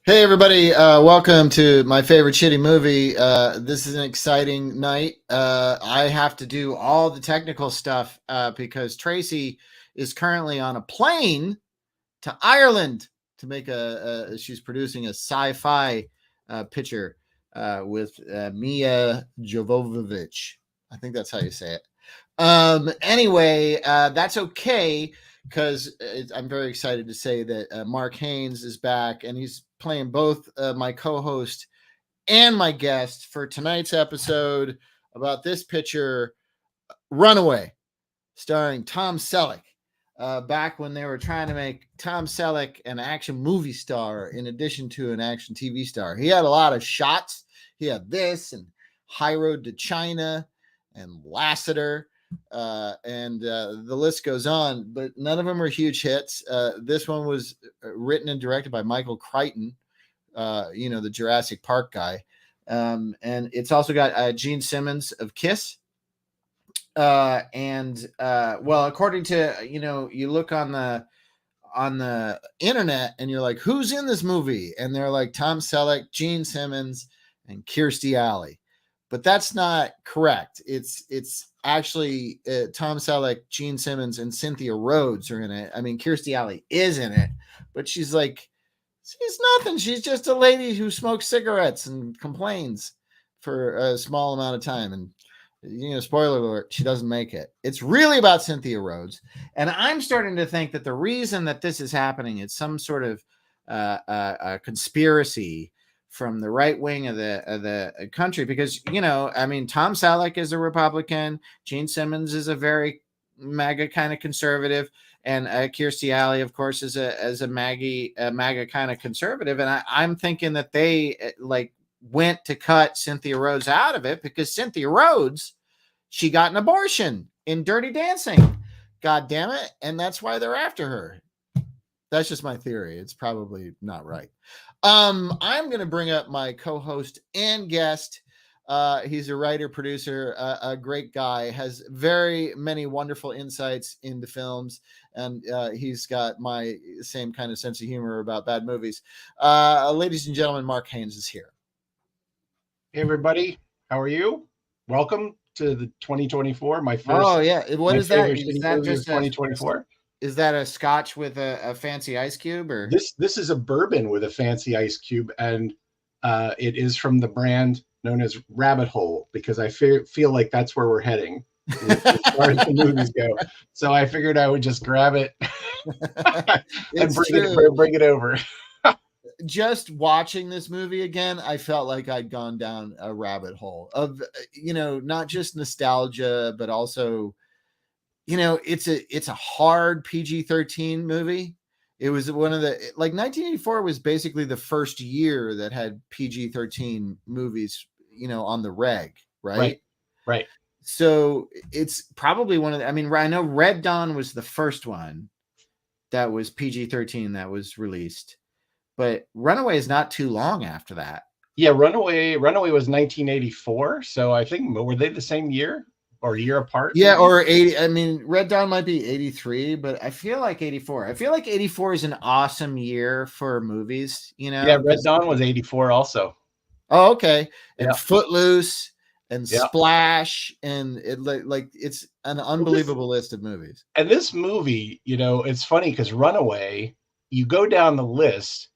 Hey everybody, welcome to my favorite shitty movie. This is an exciting night. I have to do all the technical stuff because Tracy is currently on a plane to Ireland to make she's producing a sci-fi picture with Mia Jovovich. I think that's how you say it. Anyway, that's okay because I'm very excited to say that Mark Haynes is back and he's playing both my co-host and my guest for tonight's episode about this picture, Runaway, starring Tom Selleck. Back when they were trying to make Tom Selleck an action movie star in addition to an action TV star. He had a lot of shots. He had this and High Road to China and Lassiter. And the list goes on, but none of them are huge hits. This one was written and directed by Michael Crichton, the Jurassic Park guy. And it's also got Gene Simmons of Kiss. According to, you look on the internet and you're like, who's in this movie? And they're like Tom Selleck, Gene Simmons, and Kirstie Alley. But that's not correct. It's actually Tom Selleck, Gene Simmons, and Cynthia Rhodes are in it. I mean, Kirstie Alley is in it, but she's nothing. She's just a lady who smokes cigarettes and complains for a small amount of time. And, spoiler alert, she doesn't make it. It's really about Cynthia Rhodes. And I'm starting to think that the reason that this is happening is some sort of conspiracy from the right wing of the country, because Tom Selleck is a Republican, Gene Simmons is a very MAGA kind of conservative, and Kirstie Alley, of course, is a MAGA kind of conservative, and I'm thinking that they went to cut Cynthia Rhodes out of it because Cynthia Rhodes, she got an abortion in Dirty Dancing, god damn it, and that's why they're after her. That's just my theory. It's probably not right. I'm going to bring up my co-host and guest. He's a writer, producer, a great guy, has very many wonderful insights into films, and he's got my same kind of sense of humor about bad movies. Ladies and gentlemen, Mark Haynes is here. Hey, everybody. How are you? Welcome to the 2024. My first. Oh, yeah. What is that? Is that just 2024? Is that a scotch with a fancy ice cube, or this is a bourbon with a fancy ice cube, and it is from the brand known as Rabbit Hole, because I feel like that's where we're heading as far as the movies go. So I figured I would just grab it and bring it over. Just watching this movie again, I felt like I'd gone down a rabbit hole of, not just nostalgia, but also, it's a hard PG-13 movie. It was one of the 1984 was basically the first year that had PG-13 movies, on the reg, right? Right. So it's probably one of the, I know Red Dawn was the first one that was PG-13 that was released, but Runaway is not too long after that. Yeah, Runaway was 1984, so I think, were they the same year? Or a year apart? Yeah, maybe? Or 80. Red Dawn might be 83, but I feel like 84. I feel like 84 is an awesome year for movies, Yeah, Red Dawn was 84 also. Oh, okay. And Footloose and Splash, and it's an unbelievable list of movies. And this movie, it's funny because Runaway, you go down the list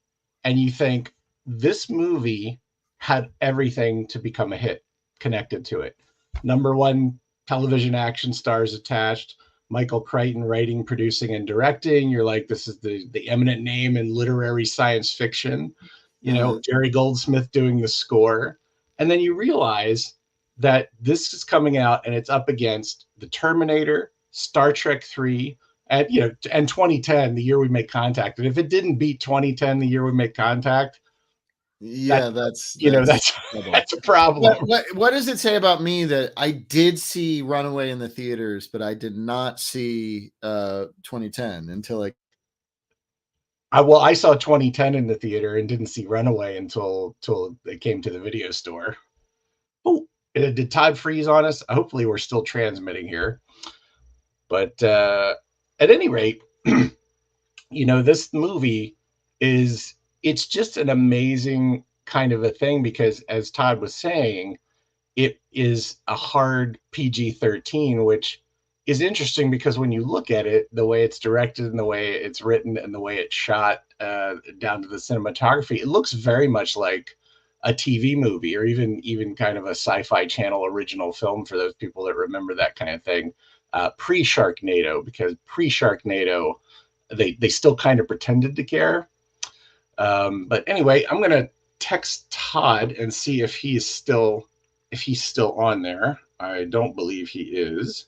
and you think this movie had everything to become a hit connected to it. Number one television action stars attached, Michael Crichton writing, producing, and directing. You're like, this is the eminent name in literary science fiction. Jerry Goldsmith doing the score. And then you realize that this is coming out and it's up against The Terminator, Star Trek 3, and 2010, the year we make contact. And if it didn't beat 2010, the year we make contact, that's a problem. What does it say about me that I did see Runaway in the theaters, but I did not see 2010 until I saw 2010 in the theater and didn't see Runaway until it came to the video store. Oh, did Todd freeze on us? Hopefully we're still transmitting here. But at any rate, this movie is it's just an amazing kind of a thing because, as Todd was saying, it is a hard PG-13, which is interesting because when you look at it, the way it's directed and the way it's written and the way it's shot, down to the cinematography, it looks very much like a TV movie or even kind of a Sci-Fi Channel original film for those people that remember that kind of thing. Pre-Sharknado, because pre-Sharknado, they still kind of pretended to care. But anyway, I'm gonna text Todd and see if he's still on there. I don't believe he is,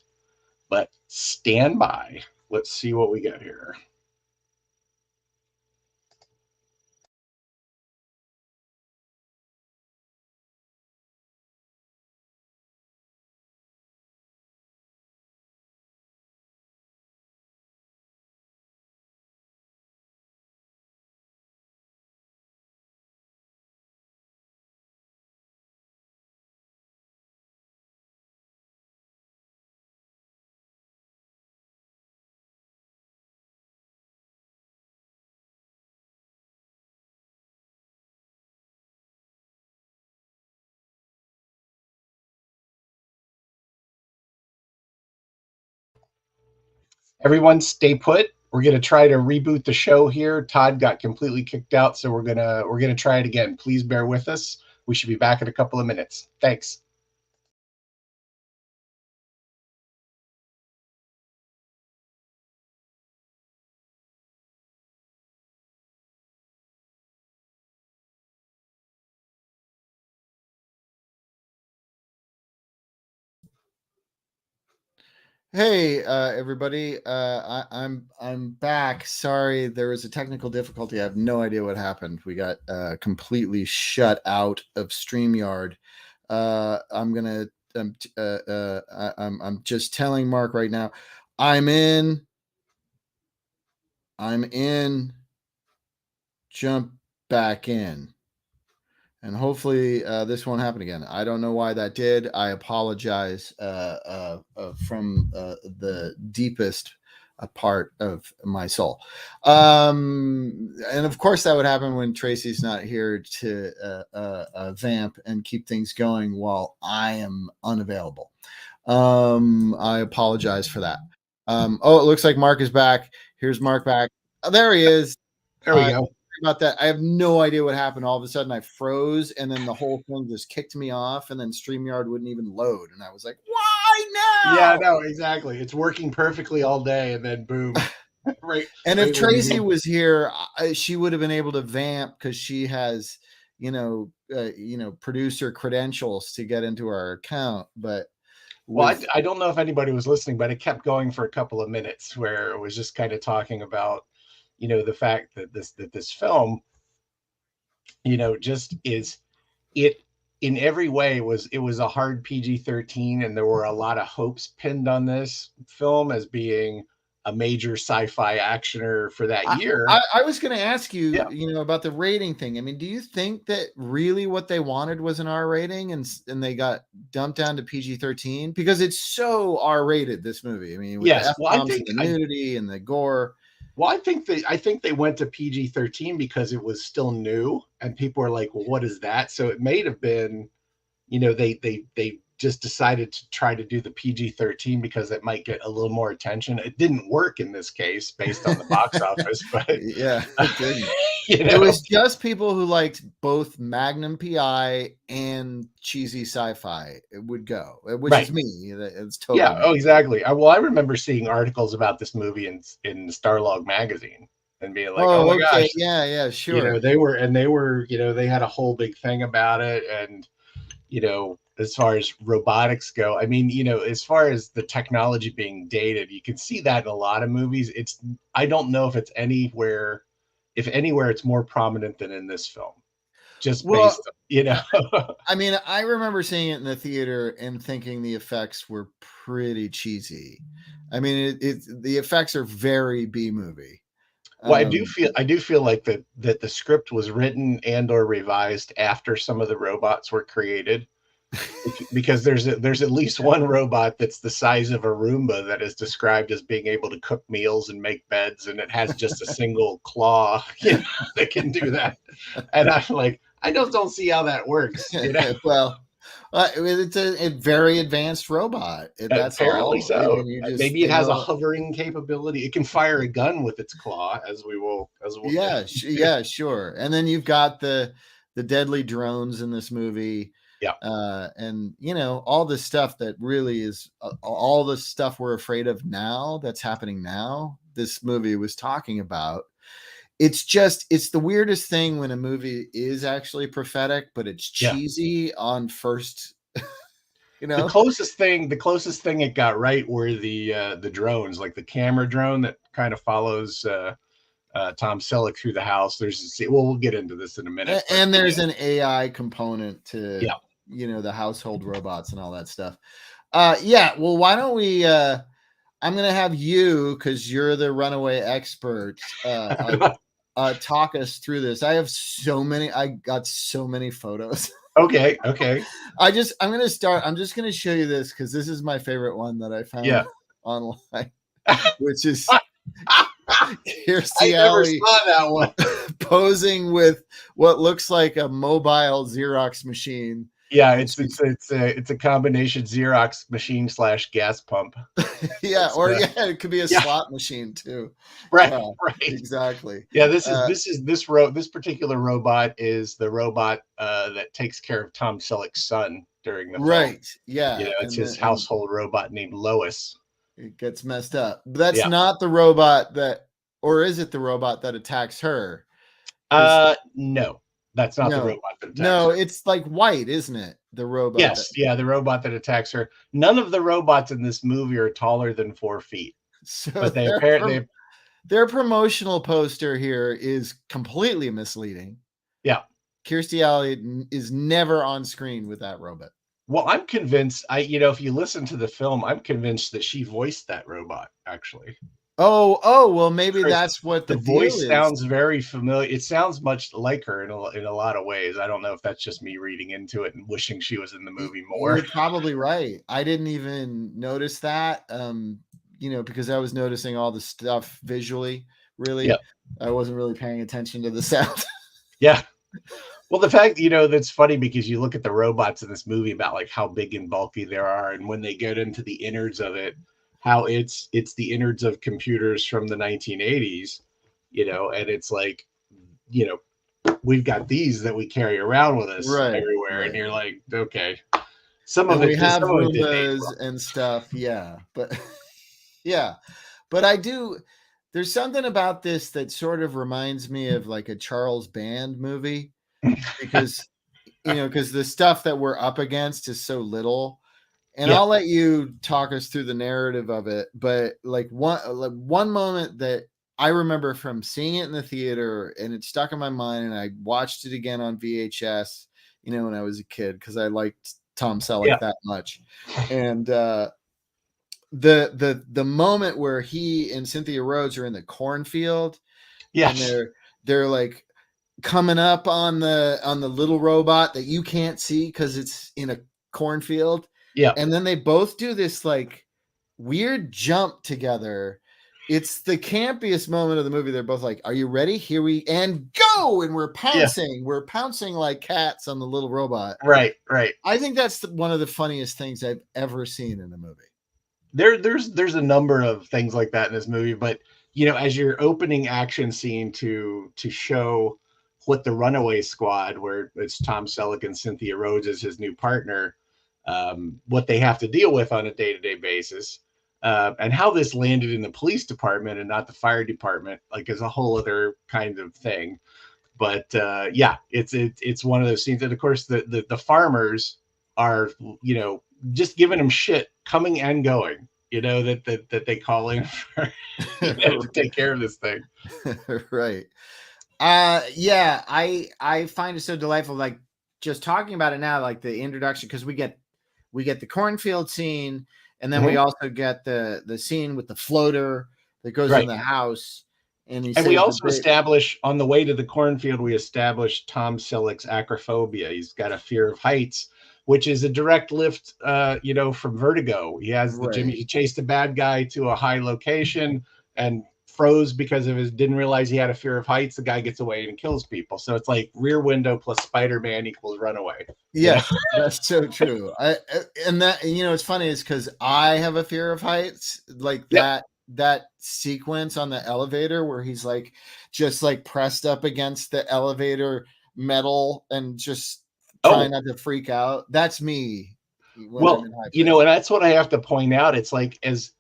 but stand by. Let's see what we get here. Everyone stay put. We're going to try to reboot the show here. Todd got completely kicked out, so we're going to try it again. Please bear with us. We should be back in a couple of minutes. Thanks. Hey, everybody. I'm back. Sorry, there was a technical difficulty. I have no idea what happened. We got completely shut out of StreamYard. I'm gonna. I'm just telling Mark right now. I'm in. I'm in. Jump back in. And hopefully this won't happen again. I don't know why that did. I apologize from the deepest part of my soul. And of course, that would happen when Tracy's not here to vamp and keep things going while I am unavailable. I apologize for that. Oh, it looks like Mark is back. Here's Mark back. Oh, there he is. There we go. About that. I have no idea what happened. All of a sudden, I froze, and then the whole thing just kicked me off, and then StreamYard wouldn't even load, and I was like, "Why Yeah, now?" no, exactly. It's working perfectly all day, and then boom, right. And if Right when you Tracy need. was here, she would have been able to vamp because she has, producer credentials to get into our account. But Well, with I don't know if anybody was listening, but it kept going for a couple of minutes where it was just kind of talking about, the fact that this film, just is it in every way it was a hard PG-13, and there were a lot of hopes pinned on this film as being a major sci-fi actioner for that I, year. I was going to ask you, Yeah. about the rating thing. I mean, do you think that really what they wanted was an R rating, and they got dumped down to PG-13 because it's so R rated? This movie, I mean, with the Yes. F bombs and the nudity and the gore. Well, I think they went to PG-13 because it was still new, and people were like, "Well, what is that?" So it may have been, they just decided to try to do the PG-13 because it might get a little more attention. It didn't work in this case based on the box office, but Yeah, it didn't. you It know, was just people who liked both Magnum PI and cheesy sci-fi. It would go, which is right. me. It's totally Yeah, me. oh, exactly. I remember seeing articles about this movie in Starlog magazine and being like, "Oh my Oh, okay. gosh." Yeah, sure. They had a whole big thing about it, and as far as robotics go, I mean, as far as the technology being dated, you can see that in a lot of movies. I don't know if anywhere it's more prominent than in this film, just Well, based. I mean, I remember seeing it in the theater and thinking the effects were pretty cheesy. I mean, the effects are very B movie. Well, Um, I do feel like that the script was written and or revised after some of the robots were created. because there's at least one robot that's the size of a Roomba that is described as being able to cook meals and make beds, and it has just a single claw, that can do that. And I'm like, I just don't see how that works, Well, it's a very advanced robot. That's Apparently all. I so. mean, Maybe it they has a know. hovering capability. It can fire a gun with its claw, as we'll get. Yeah, yeah, sure. And then you've got the deadly drones in this movie, Yeah. and all this stuff that really is all the stuff we're afraid of now. That's happening now. This movie was talking about. It's the weirdest thing when a movie is actually prophetic, but it's Yeah. cheesy on first. The closest thing it got right were the drones, like the camera drone that kind of follows Tom Selleck through the house. We'll get into this in a minute. And there's an AI component to Yeah. the household robots and all that stuff. Yeah. Well, why don't we? I'm gonna have you, because you're the Runaway expert. Talk us through this. I got so many photos. Okay. I'm just gonna show you this because this is my favorite one that I found online, which is Kirstie I never Alley saw that one. posing with what looks like a mobile Xerox machine. Yeah, it's a combination Xerox machine / gas pump. Yeah, it could be a slot machine too. Right, Yeah, right. Exactly. Yeah, this particular robot is the robot that takes care of Tom Selleck's son during the film. Right. Yeah. It's his household robot named Lois. It gets messed up. But that's not the robot or is it the robot that attacks her? No. That's not the robot that attacks her. her. It's like white, isn't it? The robot. Yes, the robot that attacks her. None of the robots in this movie are taller than 4 feet. So but they apparently their promotional poster here is completely misleading. Yeah. Kirstie Alley is never on screen with that robot. Well, I'm convinced, if you listen to the film, I'm convinced that she voiced that robot, actually. Oh, well, maybe that's what the voice sounds very familiar. It sounds much like her in a lot of ways. I don't know if that's just me reading into it and wishing she was in the movie more. You're probably right. I didn't even notice that, because I was noticing all the stuff visually, really. Yeah. I wasn't really paying attention to the sound. Yeah. Well, the fact, that's funny because you look at the robots in this movie about like how big and bulky they are. And when they get into the innards of it, how it's the innards of computers from the 1980s, and it's like, we've got these that we carry around with us everywhere. Right. And you're like, okay, we have Roombas and stuff. Yeah. But there's something about this that sort of reminds me of like a Charles Band movie because the stuff that we're up against is so little. And I'll let you talk us through the narrative of it. But like one moment that I remember from seeing it in the theater and it stuck in my mind, and I watched it again on VHS, when I was a kid, because I liked Tom Selleck that much. And the moment where he and Cynthia Rhodes are in the cornfield, and they're like coming up on the little robot that you can't see because it's in a cornfield. Yeah. And then they both do this like weird jump together. It's the campiest moment of the movie. They're both like, "Are you ready? Here we and go!" And we're pouncing. Yeah. We're pouncing like cats on the little robot. Right. I think that's one of the funniest things I've ever seen in a movie. There's a number of things like that in this movie, but as your opening action scene to show what the Runaway Squad, where it's Tom Selleck and Cynthia Rhodes as his new partner, what they have to deal with on a day-to-day basis, and how this landed in the police department and not the fire department, like, is a whole other kind of thing. But it's one of those scenes. And of course, the farmers are just giving them shit coming and going. That they call in for to take care of this thing. Right. I find it so delightful. Like just talking about it now, like the introduction, because we get the cornfield scene, and then we also get the scene with the floater that goes in the house. And we also establish on the way to the cornfield, we establish Tom Selleck's acrophobia. He's got a fear of heights, which is a direct lift, from Vertigo. Right. He chased a bad guy to a high location and froze because of didn't realize he had a fear of heights. The guy gets away and kills people. So it's like Rear Window plus Spider-Man equals Runaway. Yes, that's so true. And that, it's funny is because I have a fear of heights, like Yep. that sequence on the elevator where he's like just like pressed up against the elevator metal and just trying Oh, not to freak out. That's me when I'm well, in high places. and that's what I have to point out. It's like as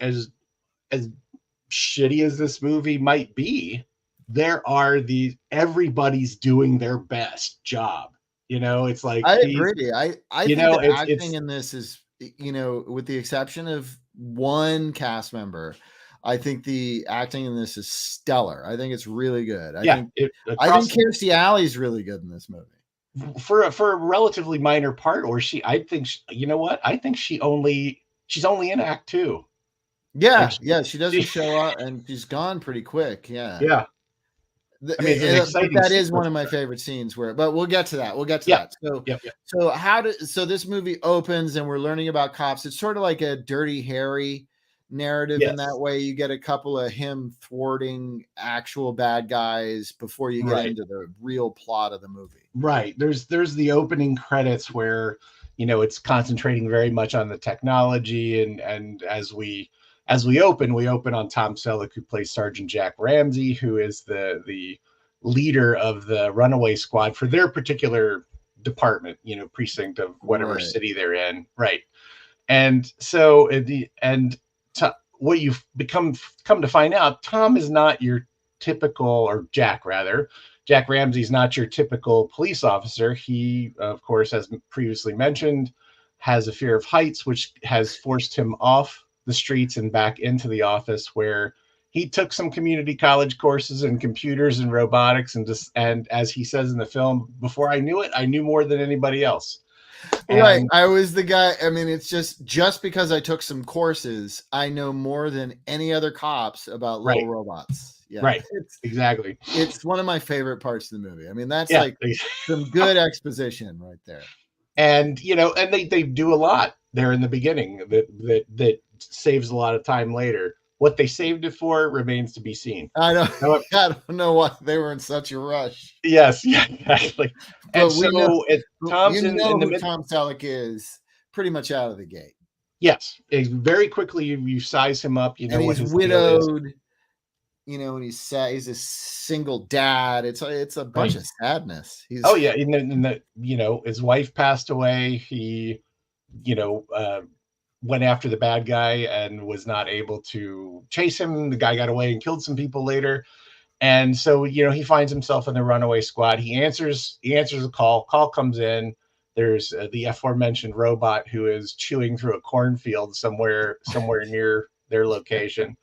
shitty as this movie might be, there are these everybody's doing their best job. It's like I he's agree. I you think know, the it's acting in this is, with the exception of one cast member, I think the acting in this is stellar. I think it's really good. yeah, I think across Kirstie Alley's really good in this movie. for a relatively minor part, or I think you know what? I think she's only in act two. Like Yeah, yeah, she doesn't she show up and she's gone pretty quick. Yeah. yeah. I mean, it's an But exciting that is one sequence. of my favorite scenes but we'll get to that. We'll get to Yeah. that. So Yep, yep. so this movie opens and we're learning about cops. It's sort of like a Dirty Harry narrative in that Yes. way. You get a couple of him thwarting actual bad guys before you get Right. into the real plot of the movie. Right. There's the opening credits where, it's concentrating very much on the technology, and as we open on Tom Selleck, who plays Sergeant Jack Ramsey, who is the leader of the Runaway Squad for their particular department, precinct of whatever Right. city they're in. Right. And so what you've come to find out, Tom is not your typical, or Jack rather. Jack Ramsey's not your typical police officer. He, of course, as previously mentioned, has a fear of heights, which has forced him off the streets and back into the office, where he took some community college courses in computers and robotics, and as he says in the film, before I knew it, I knew more than anybody else. Right. And I was the guy. I mean, it's just because I took some courses, I know more than any other cops about little right, robots. Yeah. right, exactly. It's one of my favorite parts of the movie. I mean, that's Yeah, like some good exposition right there. and they do a lot there in the beginning that saves a lot of time later. What they saved it for remains to be seen. I don't However, I don't know why they were in such a rush. yes, yeah, exactly. And But we know so Tom's in the who mid. Tom Selleck is pretty much out of the gate. Yes, very quickly you size him up. You And know what he's his deal is. widowed, and he's sad. He's a single dad. It's a bunch Right. of sadness. He's Oh yeah, his wife passed away. He you know went after the bad guy and was not able to chase him. The guy got away and killed some people later. And so, he finds himself in the Runaway Squad. He answers a call. Call comes in. There's the aforementioned robot who is chewing through a cornfield somewhere near their location.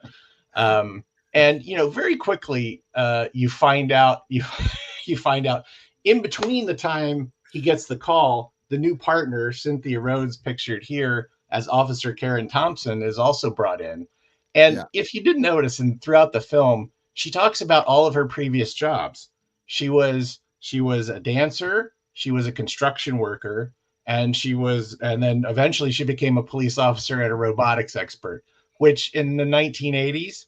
And very quickly, you find out you find out in between the time he gets the call, the new partner, Cynthia Rhodes, pictured here as Officer Karen Thompson, is also brought in. And yeah. if you didn't notice, and throughout the film, she talks about all of her previous jobs. She was a dancer, she was a construction worker, and then eventually she became a police officer and a robotics expert, which in the 1980s,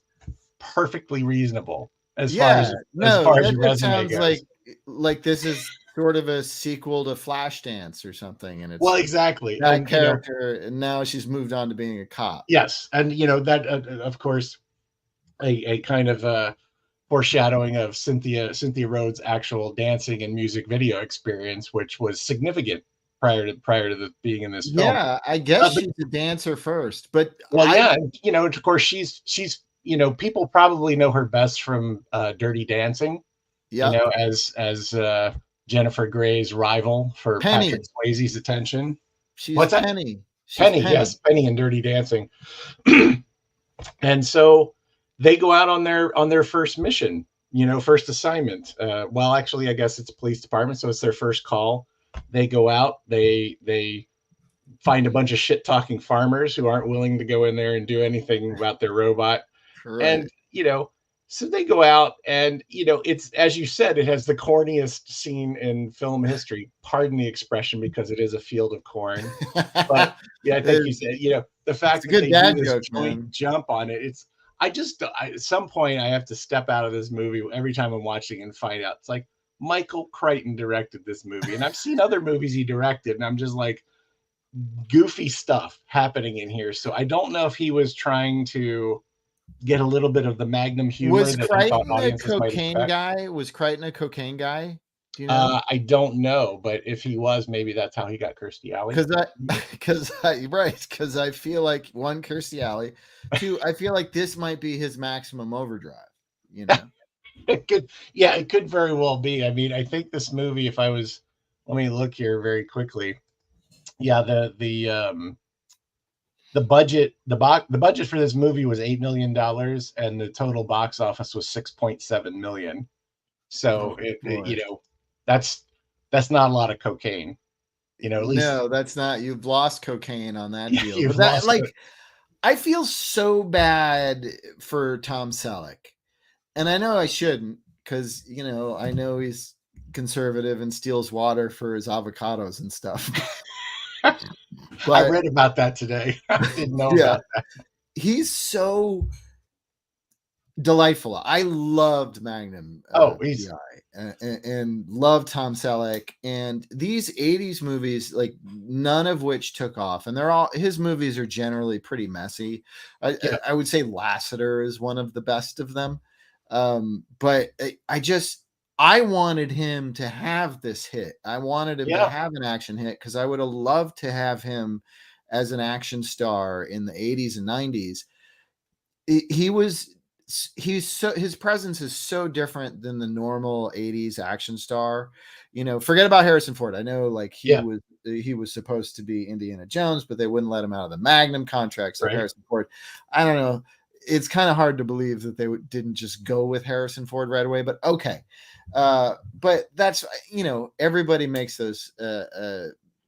perfectly reasonable as far Yeah. as No, that your just resume sounds goes. like this is sort of a sequel to Flashdance or something, and Well, it's exactly. that And character, and now she's moved on to being a cop. yes, and that of course a kind of foreshadowing of Cynthia Rhodes' actual dancing and music video experience, which was significant prior to being in this film. Yeah, I guess But she's a dancer first, but well, I yeah, and, of course people probably know her best from Dirty Dancing, yep, as Jennifer Grey's rival for Patrick Penny. Swayze's attention. She's What's that? Penny. She's Penny, Penny. yes, Penny in Dirty Dancing. And so they go out on their first mission, first assignment. Well, actually, I guess it's a police department, so it's their first call. They go out, they find a bunch of shit talking farmers who aren't willing to go in there and do anything about their robot. Right. And So they go out and, it's, as you said, it has the corniest scene in film history. Pardon the expression, because it is a field of corn. But yeah, I think you it's, said, the it's fact a that good they do dad this joke, joint man. jump on it, at some point I have to step out of this movie every time I'm watching and find out. It's like Michael Crichton directed this movie. And I've seen other movies he directed, and I'm just like, goofy stuff happening in here. So I don't know if he was trying to get a little bit of the Magnum humor Was that he thought Crichton a audiences might cocaine expect. guy? Was Crichton a cocaine guy? Do you know? I don't know, but if he was, maybe that's how he got Kirstie Alley. Because I feel like one, Kirstie Alley, two, I feel like this might be his maximum overdrive. You know, It could, yeah, it could very well be. I mean, I think this movie, if I was, let me look here very quickly. Yeah, the budget for this movie was $8 million, and the total box office was 6.7 million. So oh boy, that's that's not a lot of cocaine. At least no, that's not. You've lost cocaine on that deal. you've But that, lost. like, I feel so bad for Tom Selleck, and I know I shouldn't, because I know he's conservative and steals water for his avocados and stuff. I But read about that today. I didn't know yeah, about that. he's so delightful. I loved Magnum Oh, he's PI, and loved Tom Selleck. And these '80s movies, like, none of which took off, and they're all, his movies are generally pretty messy. yeah, I would say Lassiter is one of the best of them. But I wanted him to have this hit. I wanted him to yeah, have an action hit, because I would have loved to have him as an action star in the '80s and '90s. He was he's so, his presence is so different than the normal '80s action star. Forget about Harrison Ford. I know, like, yeah, he was supposed to be Indiana Jones, but they wouldn't let him out of the Magnum contract. So right, Harrison Ford, I don't know. It's kind of hard to believe that they didn't just go with Harrison Ford right away, but okay. But that's, everybody makes those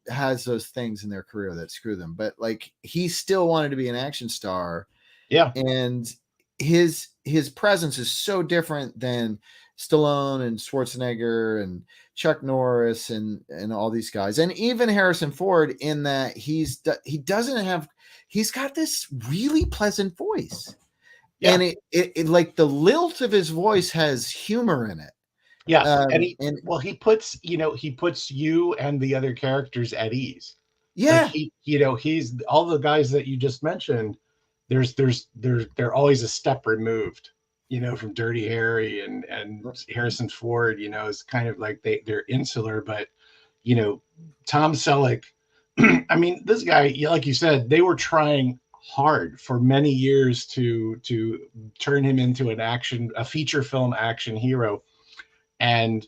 has those things in their career that screw them. But, like, he still wanted to be an action star, yeah, and his presence is so different than Stallone and Schwarzenegger and Chuck Norris and all these guys, and even Harrison Ford, in that he doesn't have, he's got this really pleasant voice, yeah, and it like, the lilt of his voice has humor in it. yeah. And And he puts you and the other characters at ease. Like yeah, he's all the guys that you just mentioned. They're always a step removed, from Dirty Harry and Harrison Ford. Is kind of like they're insular, but Tom Selleck. I mean, this guy, like you said, they were trying hard for many years to turn him into a feature film action hero, and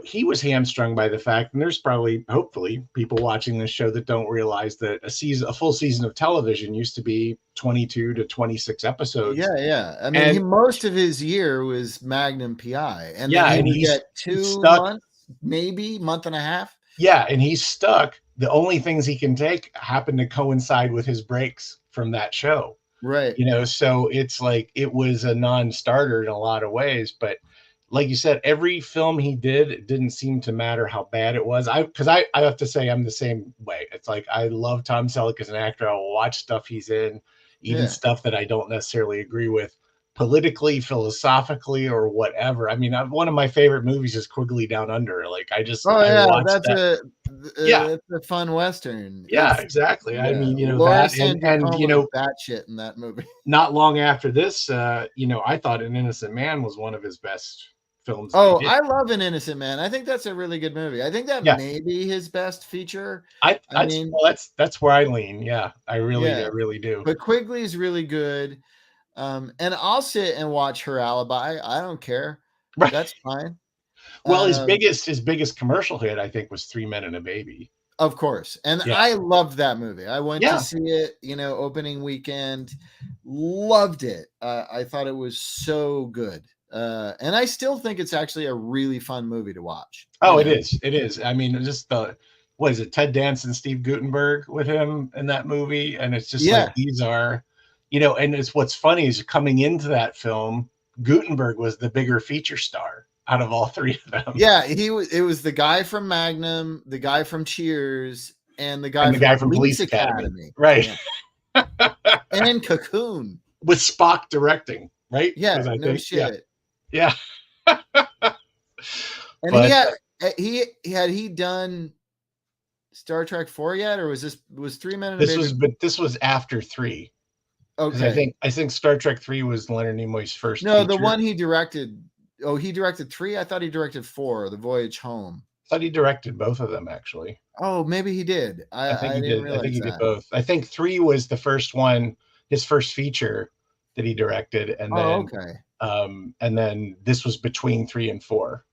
he was hamstrung by the fact, and there's probably, hopefully, people watching this show that don't realize that a full season of television used to be 22 to 26 episodes. yeah. I mean, And most of his year was Magnum PI, and then yeah, he and would get he's two stuck. months, maybe month and a half. Yeah, and he's stuck. The only things he can take happen to coincide with his breaks from that show. Right. So it's like it was a non-starter in a lot of ways, but like you said, every film he did, it didn't seem to matter how bad it was. I have to say I'm the same way. It's like I love Tom Selleck as an actor. I will watch stuff he's in, even Yeah. stuff that I don't necessarily agree with politically, philosophically, or whatever. I mean, one of my favorite movies is Quigley Down Under. Like Oh I yeah, watched that. Yeah, that's a fun western. yeah, It's exactly. I Yeah, mean, Laura that Sanders and Home was batshit in that movie. not long after this, I thought An Innocent Man was one of his best films that he Oh, did. I love An Innocent Man. I think that's a really good movie. I think that Yeah, may be his best feature. I I mean, that's where I lean. Yeah, I yeah, really do. but Quigley's really good. And I'll sit and watch Her Alibi. I don't care. Right. That's fine. Well, his Um, biggest commercial hit, I think, was Three Men and a Baby. Of course. And Yeah, I loved that movie. I went to yeah. see it, opening weekend. Loved it. I thought it was so good. And I still think it's actually a really fun movie to watch. Oh, it is. It is. I mean, just what is it? Ted Danson, Steve Guttenberg with him in that movie, and it's just like Yeah. these are, and it's what's funny is coming into that film, Gutenberg was the bigger feature star out of all three of them. Yeah, he was. It was the guy from Magnum, the guy from Cheers, and the guy And the from guy from Police Police Academy. Academy. Right. Yeah. And Cocoon. With Spock directing, right? Yeah, I no think, shit. yeah. And But he done Star Trek 4 yet, or was 3 Men in a Bigger? this was after 3. Because Okay. I think Star Trek 3 was Leonard Nimoy's first No, feature. the one he directed. Oh, he directed 3? I thought he directed 4, The Voyage Home. I thought he directed both of them, actually. Oh, maybe he did. I think he didn't did. realize I think he that. did both. I think 3 was the first one, his first feature that he directed, and then this was between 3 and 4.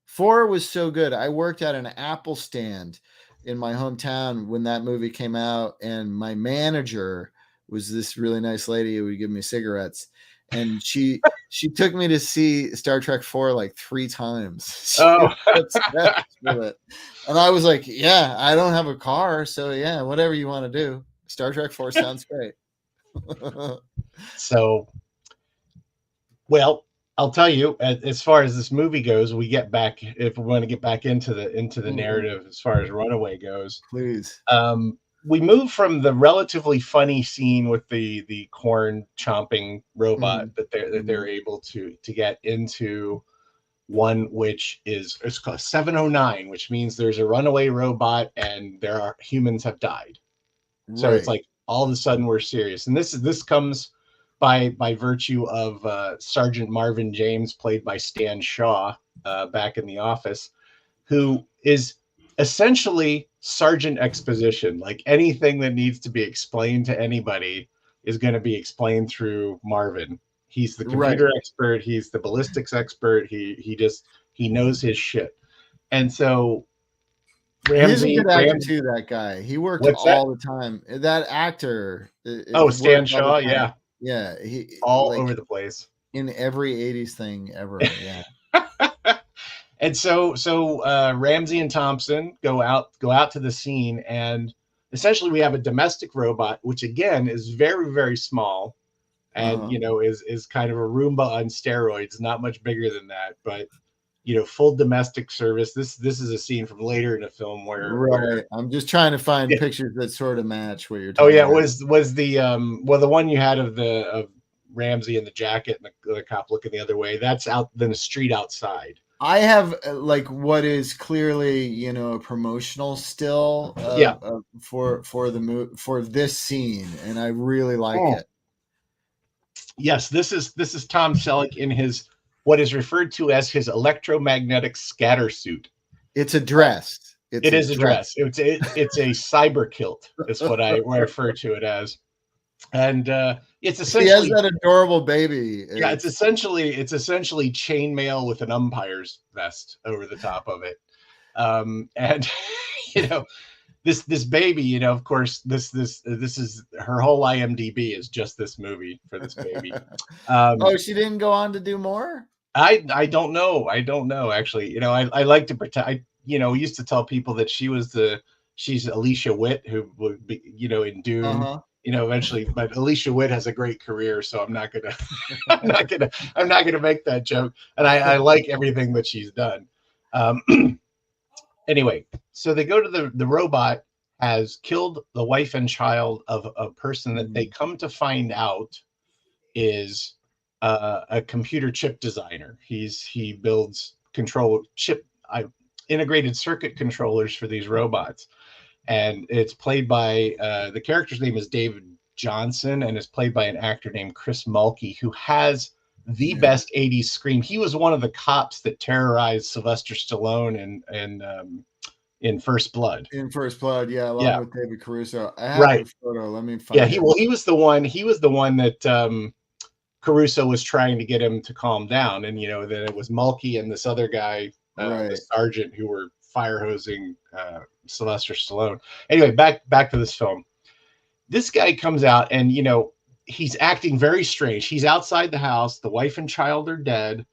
4 was so good. I worked at an Apple stand in my hometown when that movie came out, and my manager was this really nice lady who would give me cigarettes, and she took me to see Star Trek 4 like 3 times. Oh. And I was like, yeah, I don't have a car, so yeah, whatever you want to do. Star Trek 4 sounds great. So, well, I'll tell you, as far as this movie goes, we get back, if we want to get back into the narrative as far as Runaway goes. Please. We move from the relatively funny scene with the corn chomping robot that they're able to get into one which is, it's called 709, which means there's a runaway robot and humans have died. Right. So it's like all of a sudden we're serious, and this comes by virtue of Sergeant Marvin James, played by Stan Shaw, back in The Office, who is essentially Sergeant Exposition. Like anything that needs to be explained to anybody is going to be explained through Marvin. He's the computer expert. He's the ballistics expert. He knows his shit. And so Ramsey, he's a good actor too. That guy, he worked all the time. That actor. Stan Shaw. Yeah. Yeah. He all over the place in every 80s thing ever. Yeah. And so Ramsey and Thompson go out to the scene, and essentially we have a domestic robot, which again is very, very small, and is kind of a Roomba on steroids, not much bigger than that, but full domestic service. This is a scene from later in the film where I'm just trying to find pictures that sort of match what you're talking about. Was the the one you had of Ramsey in the jacket and the cop looking the other way, that's out in the street outside. I have what is clearly a promotional still for this scene, and I really like it. Yes, this is Tom Selleck in his what is referred to as his electromagnetic scatter suit. It's a dress. It is a dress. It's a cyber kilt. Is what I refer to it as. And it's essentially, he has that adorable baby. Yeah, it's essentially chainmail with an umpire's vest over the top of it. And this baby, of course, this is her whole IMDb is just this movie for this baby. She didn't go on to do more? I don't know. I don't know, actually. I like to pretend. We used to tell people that she's Alicia Witt, who would be, in Dune. Eventually, but Alicia Witt has a great career, so I'm not gonna make that joke. And I like everything that she's done. Anyway, so they go to the robot has killed the wife and child of a person that they come to find out is a computer chip designer. He builds integrated circuit controllers for these robots. And it's played by the character's name is David Johnson, and is played by an actor named Chris Mulkey, who has the best 80s scream. He was one of the cops that terrorized Sylvester Stallone in First Blood. In First Blood, along with David Caruso. I have a photo. Let me find it. He was the one. He was the one that Caruso was trying to get him to calm down, and then it was Mulkey and this other guy, the sergeant, who were fire hosing Sylvester Stallone. Anyway, back to this film. This guy comes out and he's acting very strange. He's outside the house, the wife and child are dead,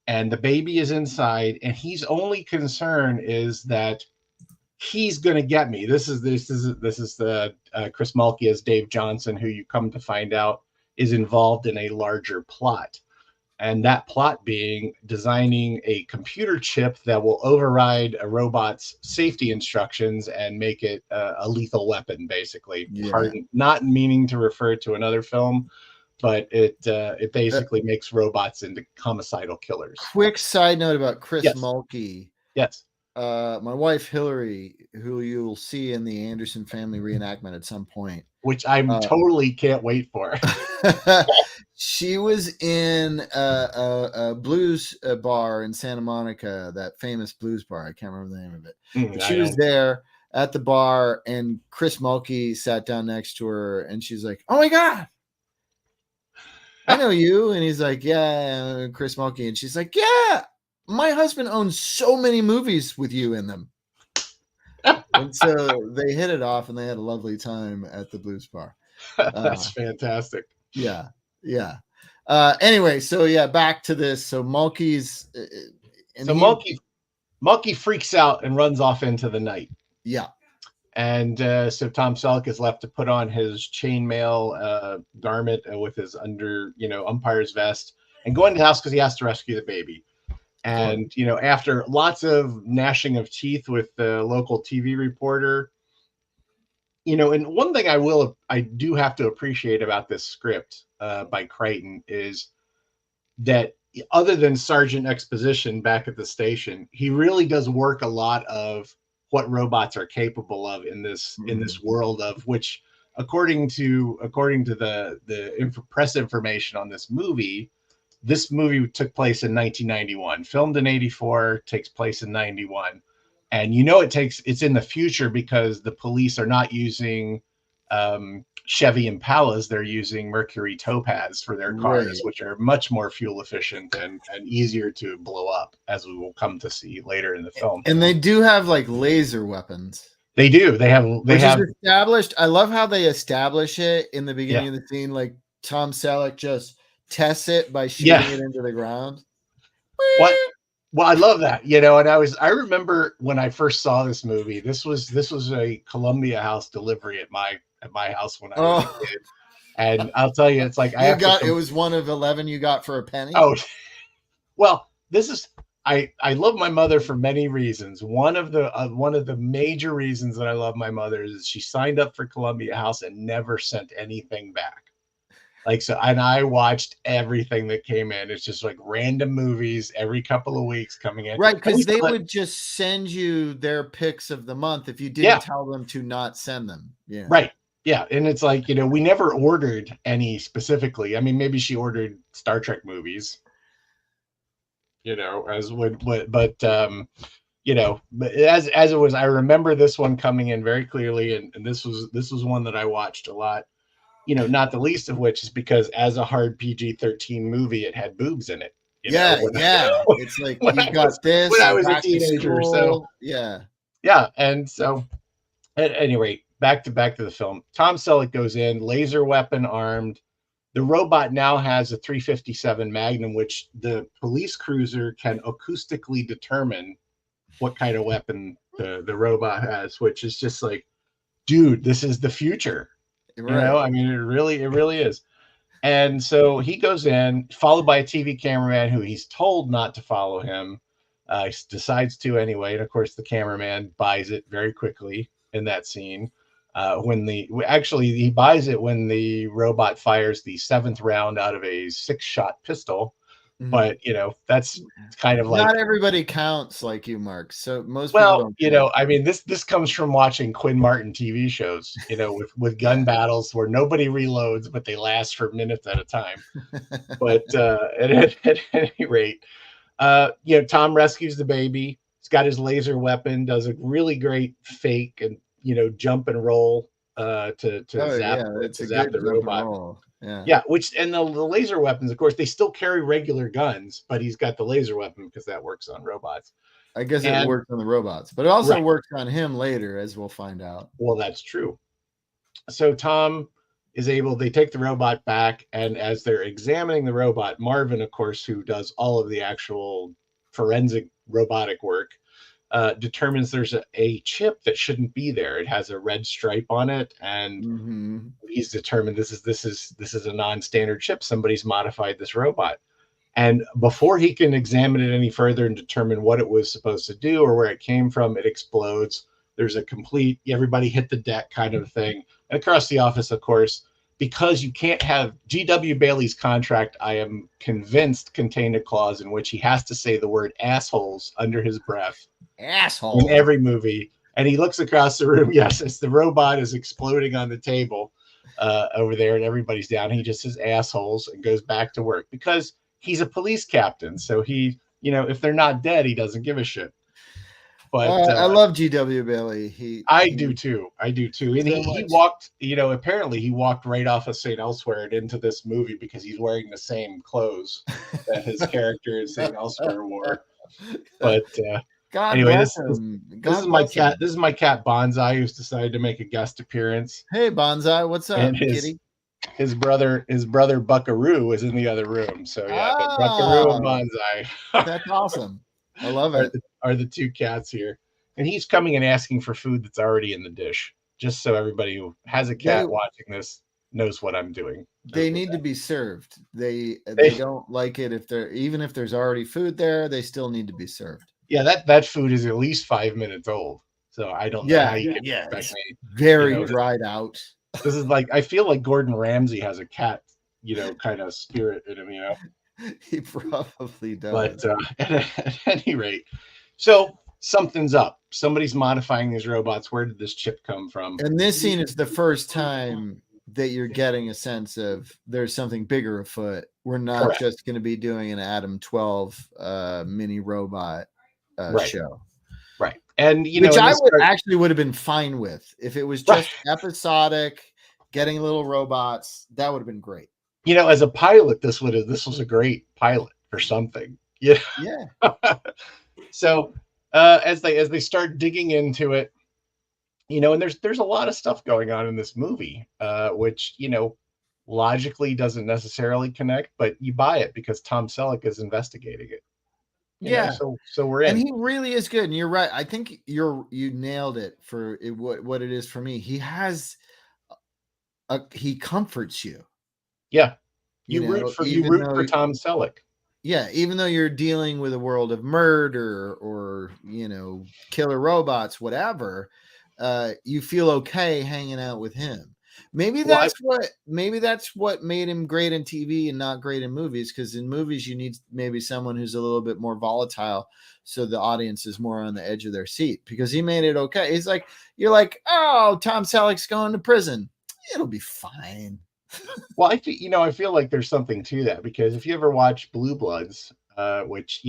and the baby is inside, and his only concern is that he's gonna get me. This is the Chris Mulkey as Dave Johnson, who you come to find out is involved in a larger plot. And that plot being designing a computer chip that will override a robot's safety instructions and make it a lethal weapon, basically. Yeah. Pardon, not meaning to refer to another film, but it Uh, basically makes robots into homicidal killers. Quick side note about Chris Yes, Mulkey. yes. My wife Hillary, who you'll see in the Anderson Family reenactment at some point, Which I'm uh, totally can't wait for. she was in a blues bar in Santa Monica, that famous blues bar. I can't remember the name of it, but she was there at the bar, and Chris Mulkey sat down next to her, and she's like, "Oh my God, I know you." And he's like, "Yeah, Chris Mulkey." And she's like, "Yeah, my husband owns so many movies with you in them." And so they hit it off, and they had a lovely time at the blues bar. That's fantastic. Yeah, yeah. Anyway, so yeah, back to this. So Mulkey's, and So Mulkey freaks out and runs off into the night. yeah, And so Tom Selleck is left to put on his chainmail garment with his umpire's vest and go into the house because he has to rescue the baby. And, after lots of gnashing of teeth with the local TV reporter, and one thing I do have to appreciate about this script by Crichton is that other than Sergeant Exposition back at the station, he really does work a lot of what robots are capable of in this world, of which, according to the press information on this movie took place in 1991, filmed in 84, takes place in 91. And it's in the future because the police are not using Chevy Impalas, they're using Mercury Topaz for their cars, which are much more fuel efficient and easier to blow up, as we will come to see later in the film. And they do have like laser weapons. They do. They have established. I love how they establish it in the beginning of the scene. Like Tom Selleck just tests it by shooting it into the ground. What? Well, I love that, and I remember when I first saw this movie, this was a Columbia House delivery at my house when I was a kid. And I'll tell you, it's like it was one of 11 you got for a penny. Oh, well, I love my mother for many reasons. One of the major reasons that I love my mother is she signed up for Columbia House and never sent anything back. And I watched everything that came in. It's just like random movies every couple of weeks coming in. Right, because they would just send you their picks of the month if you didn't tell them to not send them. Yeah. Right. Yeah. And it's like, we never ordered any specifically. I mean, maybe she ordered Star Trek movies, but as it was, I remember this one coming in very clearly. And this was one that I watched a lot. Not the least of which is because as a hard PG-13 movie, it had boobs in it. It's like you got this when I was a teenager. So yeah. And so at any rate, back to the film. Tom Selleck goes in, laser weapon armed. The robot now has a 357 Magnum, which the police cruiser can acoustically determine what kind of weapon the robot has, which is just like, dude, this is the future. Right. I mean, it really is. And so he goes in, followed by a TV cameraman who he's told not to follow him. He decides to anyway. And of course, the cameraman buys it very quickly in that scene. He buys it when the robot fires the 7th round out of a 6-shot pistol. But that's kind of like, not everybody counts like you, Mark. So most people don't I mean, this comes from watching Quinn Martin TV shows, with gun battles where nobody reloads, but they last for minutes at a time. But at any rate, Tom rescues the baby. He's got his laser weapon, does a really great fake and jump and roll to zap the robot. Yeah, and the laser weapons, of course, they still carry regular guns, but he's got the laser weapon because that works on robots. I guess it works on the robots, but it also works on him later, as we'll find out. Well, that's true. So Tom they take the robot back, and as they're examining the robot, Marvin, of course, who does all of the actual forensic robotic work, determines there's a chip that shouldn't be there. It has a red stripe on it, and he's determined this is a non-standard chip. Somebody's modified this robot. And before he can examine it any further and determine what it was supposed to do or where it came from, it explodes. There's a complete everybody hit the deck kind of thing. And across the office, of course, because you can't have G.W. Bailey's contract, I am convinced, contained a clause in which he has to say the word assholes under his breath in Asshole. every movie. And he looks across the room. Yes, as the robot is exploding on the table over there and everybody's down. He just says assholes and goes back to work because he's a police captain. So he, if they're not dead, he doesn't give a shit. But I love G.W. Bailey. I do too. And so he walked, apparently he walked right off of St. Elsewhere and into this movie because he's wearing the same clothes that his character in St. Elsewhere wore. But God anyway, bless this him. is my cat. This is my cat Bonsai, who's decided to make a guest appearance. Hey Bonsai, what's up, And kitty? his brother Buckaroo is in the other room. So yeah, but Buckaroo and Bonsai. That's awesome. I love it. Are the two cats here. And he's coming and asking for food that's already in the dish, just so everybody who has a cat watching this knows what I'm doing. They need to be served. They don't like it if there's already food there, they still need to be served. Yeah, that food is at least 5 minutes old. So I don't know how you can expect me. Very dried out. This is like, I feel like Gordon Ramsay has a cat, kind of spirit in him, He probably does. But at any rate, so something's up. Somebody's modifying these robots. Where did this chip come from? And this scene is the first time that you're getting a sense of there's something bigger afoot. We're not just going to be doing an Adam 12 mini robot show. Right. And, which I would have been fine with if it was just episodic, getting little robots. That would have been great. As a pilot, this was a great pilot for something. Yeah. So as they start digging into it, and there's a lot of stuff going on in this movie, which logically doesn't necessarily connect, but you buy it because Tom Selleck is investigating it. So we're in. And he really is good. And you're right. I think you nailed it for what it is for me. He comforts you. Yeah. You root for Tom Selleck. Yeah, even though you're dealing with a world of murder or killer robots, whatever, you feel okay hanging out with him. Maybe that's what made him great in TV and not great in movies, because in movies you need maybe someone who's a little bit more volatile so the audience is more on the edge of their seat, because he made it okay. He's like, you're like, oh, Tom Selleck's going to prison. It'll be fine. Well, I feel like there's something to that, because if you ever watch Blue Bloods, which,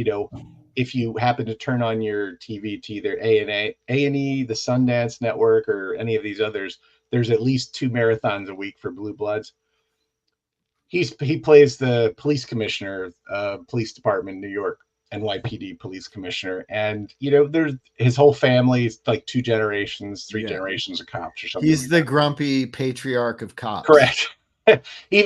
if you happen to turn on your TV to either A&E, the Sundance Network, or any of these others, there's at least 2 marathons a week for Blue Bloods. He plays the police commissioner, police department in New York, NYPD police commissioner. And, there's his whole family. It's like 2 generations, 3 generations of cops or something. He's the grumpy patriarch of cops. Correct. He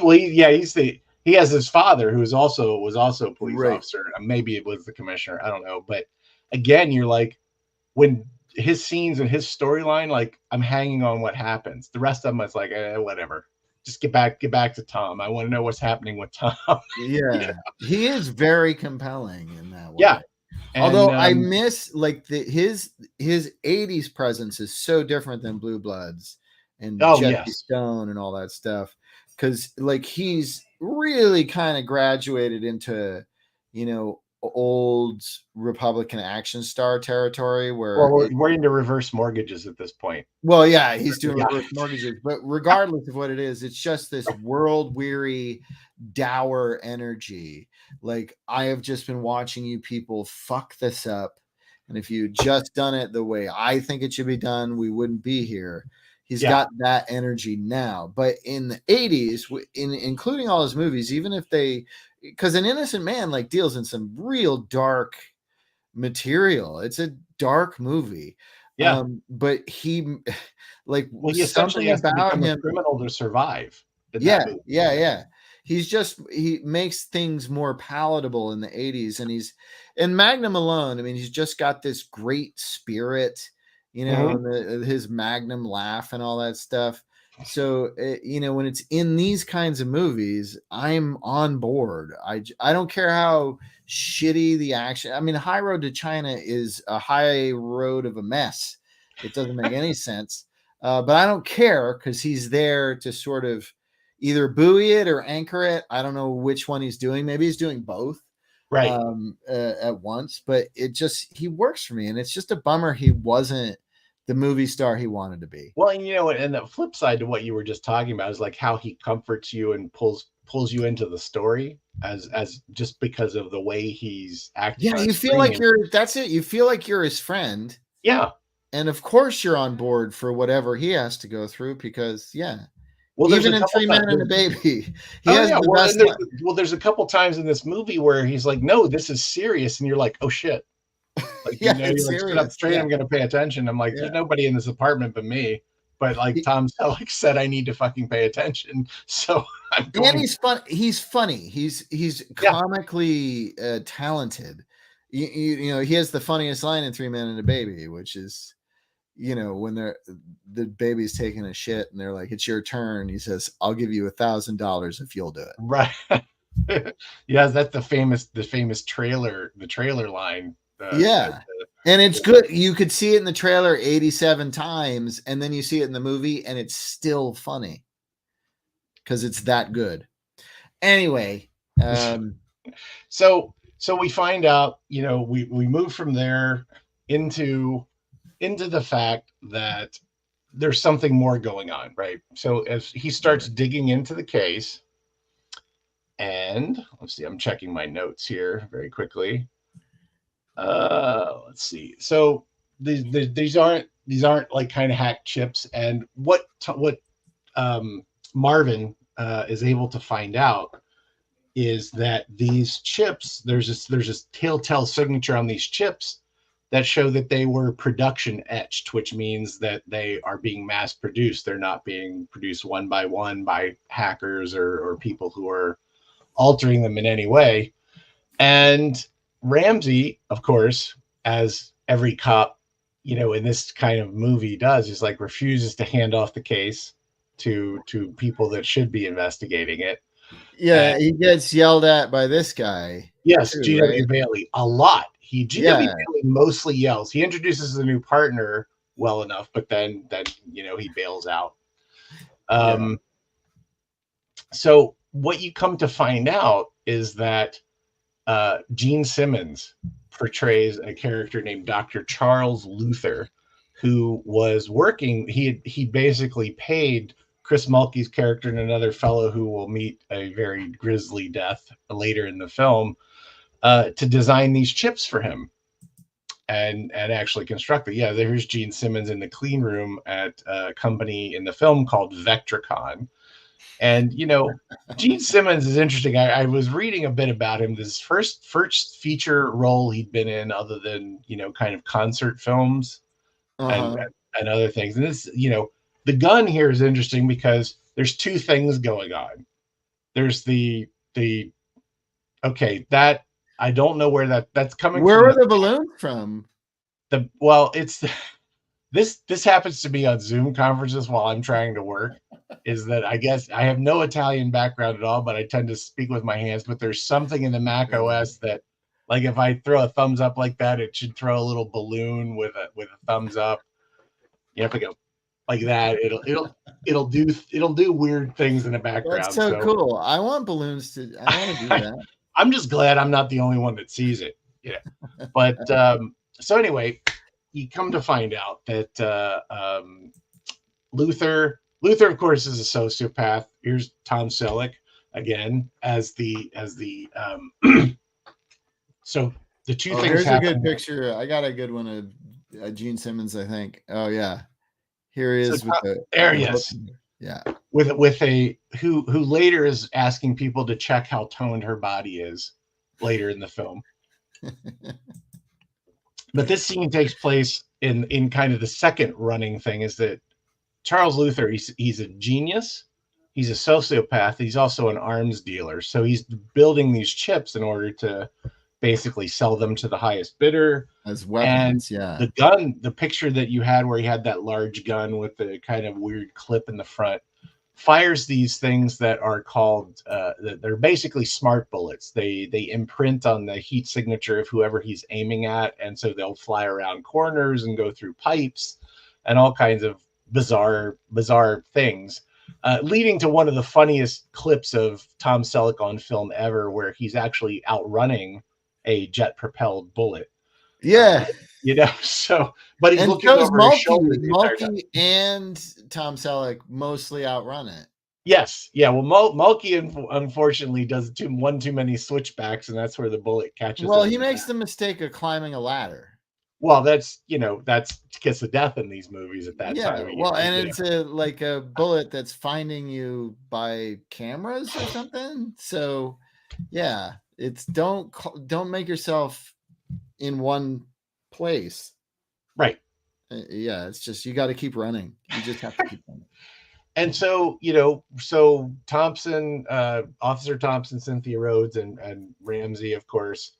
has his father who was also a police officer. Maybe it was the commissioner. I don't know. But again, you're like, when his scenes and his storyline, like, I'm hanging on what happens. The rest of them, it's like, whatever. Just get back to Tom. I want to know what's happening with Tom. Yeah. He is very compelling in that way. Yeah. And, although I miss his 80s presence is so different than Blue Bloods and Jesse Stone and all that stuff. Because he's really kind of graduated into, old Republican action star territory where we're into reverse mortgages at this point. Well, yeah, he's doing reverse mortgages, but regardless of what it is, it's just this world weary, dour energy. Like, I have just been watching you people fuck this up. And if you just done it the way I think it should be done, we wouldn't be here. He's got that energy now. But in the 80s, including all his movies, even if because An Innocent Man deals in some real dark material. It's a dark movie. Yeah. But he he essentially has to become a criminal to survive. Yeah. He makes things more palatable in the 80s. And in Magnum alone, I mean, he's just got this great spirit. And his Magnum laugh and all that stuff. So when it's in these kinds of movies, I'm on board. I don't care how shitty the action. I mean, High Road to China is a high road of a mess. It doesn't make any sense. But I don't care because he's there to sort of either buoy it or anchor it. I don't know which one he's doing. Maybe he's doing both Right. at once. But he works for me, and it's just a bummer he wasn't the movie star he wanted to be. Well, and the flip side to what you were just talking about is like how he comforts you and pulls you into the story as just because of the way he's acting. Yeah, you feel like that's it. You feel like you're his friend. Yeah. And of course you're on board for whatever he has to go through because Well, even in Three Men and a Baby, he has the best. There's a couple times in this movie where he's like, "No, this is serious," and you're like, "Oh shit!" Like Yeah, you're like, "Sit up straight. I'm going to pay attention." I'm like, "There's nobody in this apartment but me." But like Tom Selleck said, I need to fucking pay attention. So I'm going. And he's fun. He's funny. He's comically talented. He has the funniest line in Three Men and a Baby, which is, when the baby's taking a shit and they're like, "It's your turn." He says, "I'll give you $1,000 if you'll do it." Right. Yes, that's the famous trailer, the trailer line. And it's good. You could see it in the trailer 87 times, and then you see it in the movie, and it's still funny because it's that good. Anyway, so we find out, we move from there into the fact that there's something more going on, right? So as he starts digging into the case, and let's see, I'm checking my notes here very quickly. Let's see. So these aren't like kind of hacked chips, and what Marvin is able to find out is that these chips, there's this telltale signature on these chips that show that they were production etched, which means that they are being mass produced. They're not being produced one by one by hackers or people who are altering them in any way. And Ramsey, of course, as every cop, in this kind of movie does, is like refuses to hand off the case to people that should be investigating it. Yeah, he gets yelled at by this guy. Yes, G.W. Bailey, a lot. G.W. Bailey mostly yells. He introduces a new partner well enough, but then he bails out. So what you come to find out is that Gene Simmons portrays a character named Dr. Charles Luther, who was working. He basically paid Chris Mulkey's character and another fellow who will meet a very grisly death later in the film to design these chips for him and actually construct it. Yeah, there's Gene Simmons in the clean room at a company in the film called Vectricon. And, Gene Simmons is interesting. I was reading a bit about him. This first feature role he'd been in other than, kind of concert films and other things. And this, the gun here is interesting because there's two things going on. There's that I don't know where that's coming Where from. were the balloons from? This happens to be on Zoom conferences while I'm trying to work. Is that I guess I have no Italian background at all, but I tend to speak with my hands. But there's something in the Mac OS that, like, if I throw a thumbs up like that, it should throw a little balloon with a thumbs up. You have to go like that. It'll do weird things in the background. That's so cool. I want balloons to. I want to do that. I'm just glad I'm not the only one that sees it. Yeah. But so anyway, you come to find out that Luther, of course, is a sociopath. Here's Tom Selleck again as the so the two things. Here's a good picture. I got a good one of Gene Simmons, I think. Oh yeah, here he is there he is. Yeah, with a who later is asking people to check how toned her body is later in the film. But this scene takes place in kind of the second running thing, is that Charles Luther, he's a genius. He's a sociopath. He's also an arms dealer. So he's building these chips in order to basically sell them to the highest bidder. As And weapons, yeah. the picture that you had where he had that large gun with the kind of weird clip in the front, fires these things that are called they're basically smart bullets. They imprint on the heat signature of whoever he's aiming at, and so they'll fly around corners and go through pipes and all kinds of bizarre things, leading to one of the funniest clips of Tom Selleck on film ever, where he's actually outrunning a jet propelled bullet. Yeah. So, but he's And looking so is over his shoulder Mulkey. the entire time. Mulkey and Tom Selleck mostly outrun it. Yes, yeah. Well, Mulkey unfortunately does one too many switchbacks, and that's where the bullet catches Well, him. he makes the mistake of climbing a ladder. Well, that's kiss of death in these movies at that time. Well, and it's like a bullet that's finding you by cameras or something. So, yeah, it's don't make yourself in one place. Right. Yeah, it's just you got to keep running. You just have to keep running. And so, Thompson, Officer Thompson, Cynthia Rhodes, and Ramsey, of course,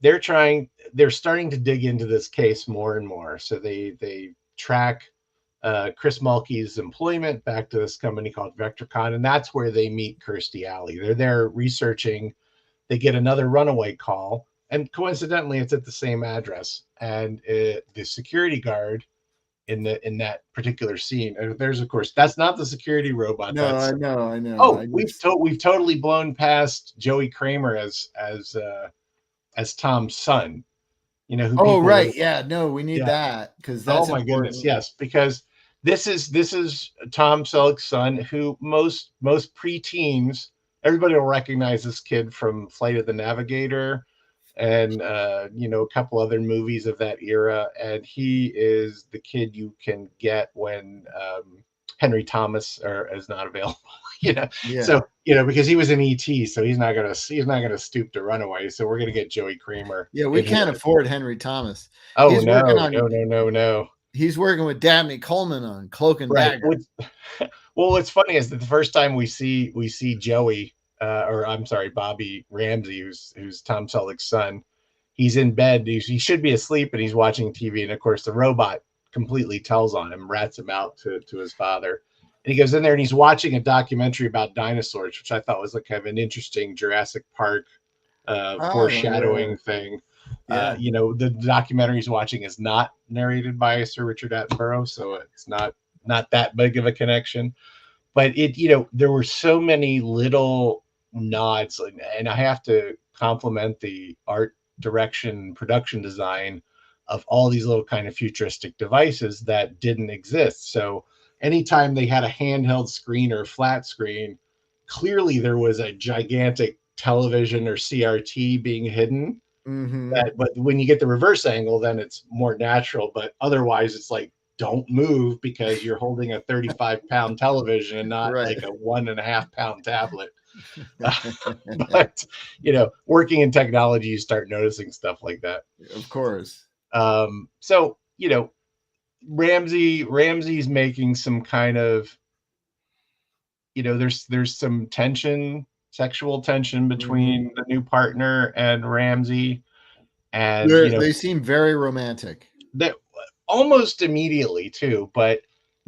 they're starting to dig into this case more and more. So they track Chris Mulkey's employment back to this company called VectorCon, and that's where they meet Kirstie Alley. They're there researching. They get another Runaway call, and coincidentally, it's at the same address. And the security guard in that particular scene, and there's, of course, that's not the security robot. No, I know. Oh, we've totally blown past Joey Kramer as Tom's son. Oh, right. Yeah. No, we need that because that's. Oh my goodness, yes, because this is Tom Selleck's son, who most preteens, everybody will recognize this kid from Flight of the Navigator and a couple other movies of that era, and he is the kid you can get when Henry Thomas is not available. So because he was in E.T., so he's not gonna stoop to Runaway. So we're gonna get Joey Kramer. Yeah, we can't afford Henry Thomas. Oh, no. He's working with Dabney Coleman on Cloak and Dagger. Well, what's funny is that the first time we see Joey, or I'm sorry, Bobby Ramsey, who's Tom Selleck's son, he's in bed. He should be asleep, and he's watching TV. And of course, the robot completely tells on him, rats him out to his father. And he goes in there and he's watching a documentary about dinosaurs, which I thought was like kind of an interesting Jurassic Park foreshadowing thing. Yeah. The documentary he's watching is not narrated by Sir Richard Attenborough, so it's not that big of a connection. But there were so many little nods, and I have to compliment the art direction, production design of all these little kind of futuristic devices that didn't exist. So anytime they had a handheld screen or flat screen, clearly there was a gigantic television or CRT being hidden. Mm-hmm. But when you get the reverse angle, then it's more natural. But otherwise, it's like, don't move because you're holding a 35-pound television and not like a 1.5-pound tablet. But working in technology, you start noticing stuff like that. Of course. So Ramsey's making some kind of, there's some tension, sexual tension between the new partner and Ramsey, and they seem very romantic. That almost immediately too, but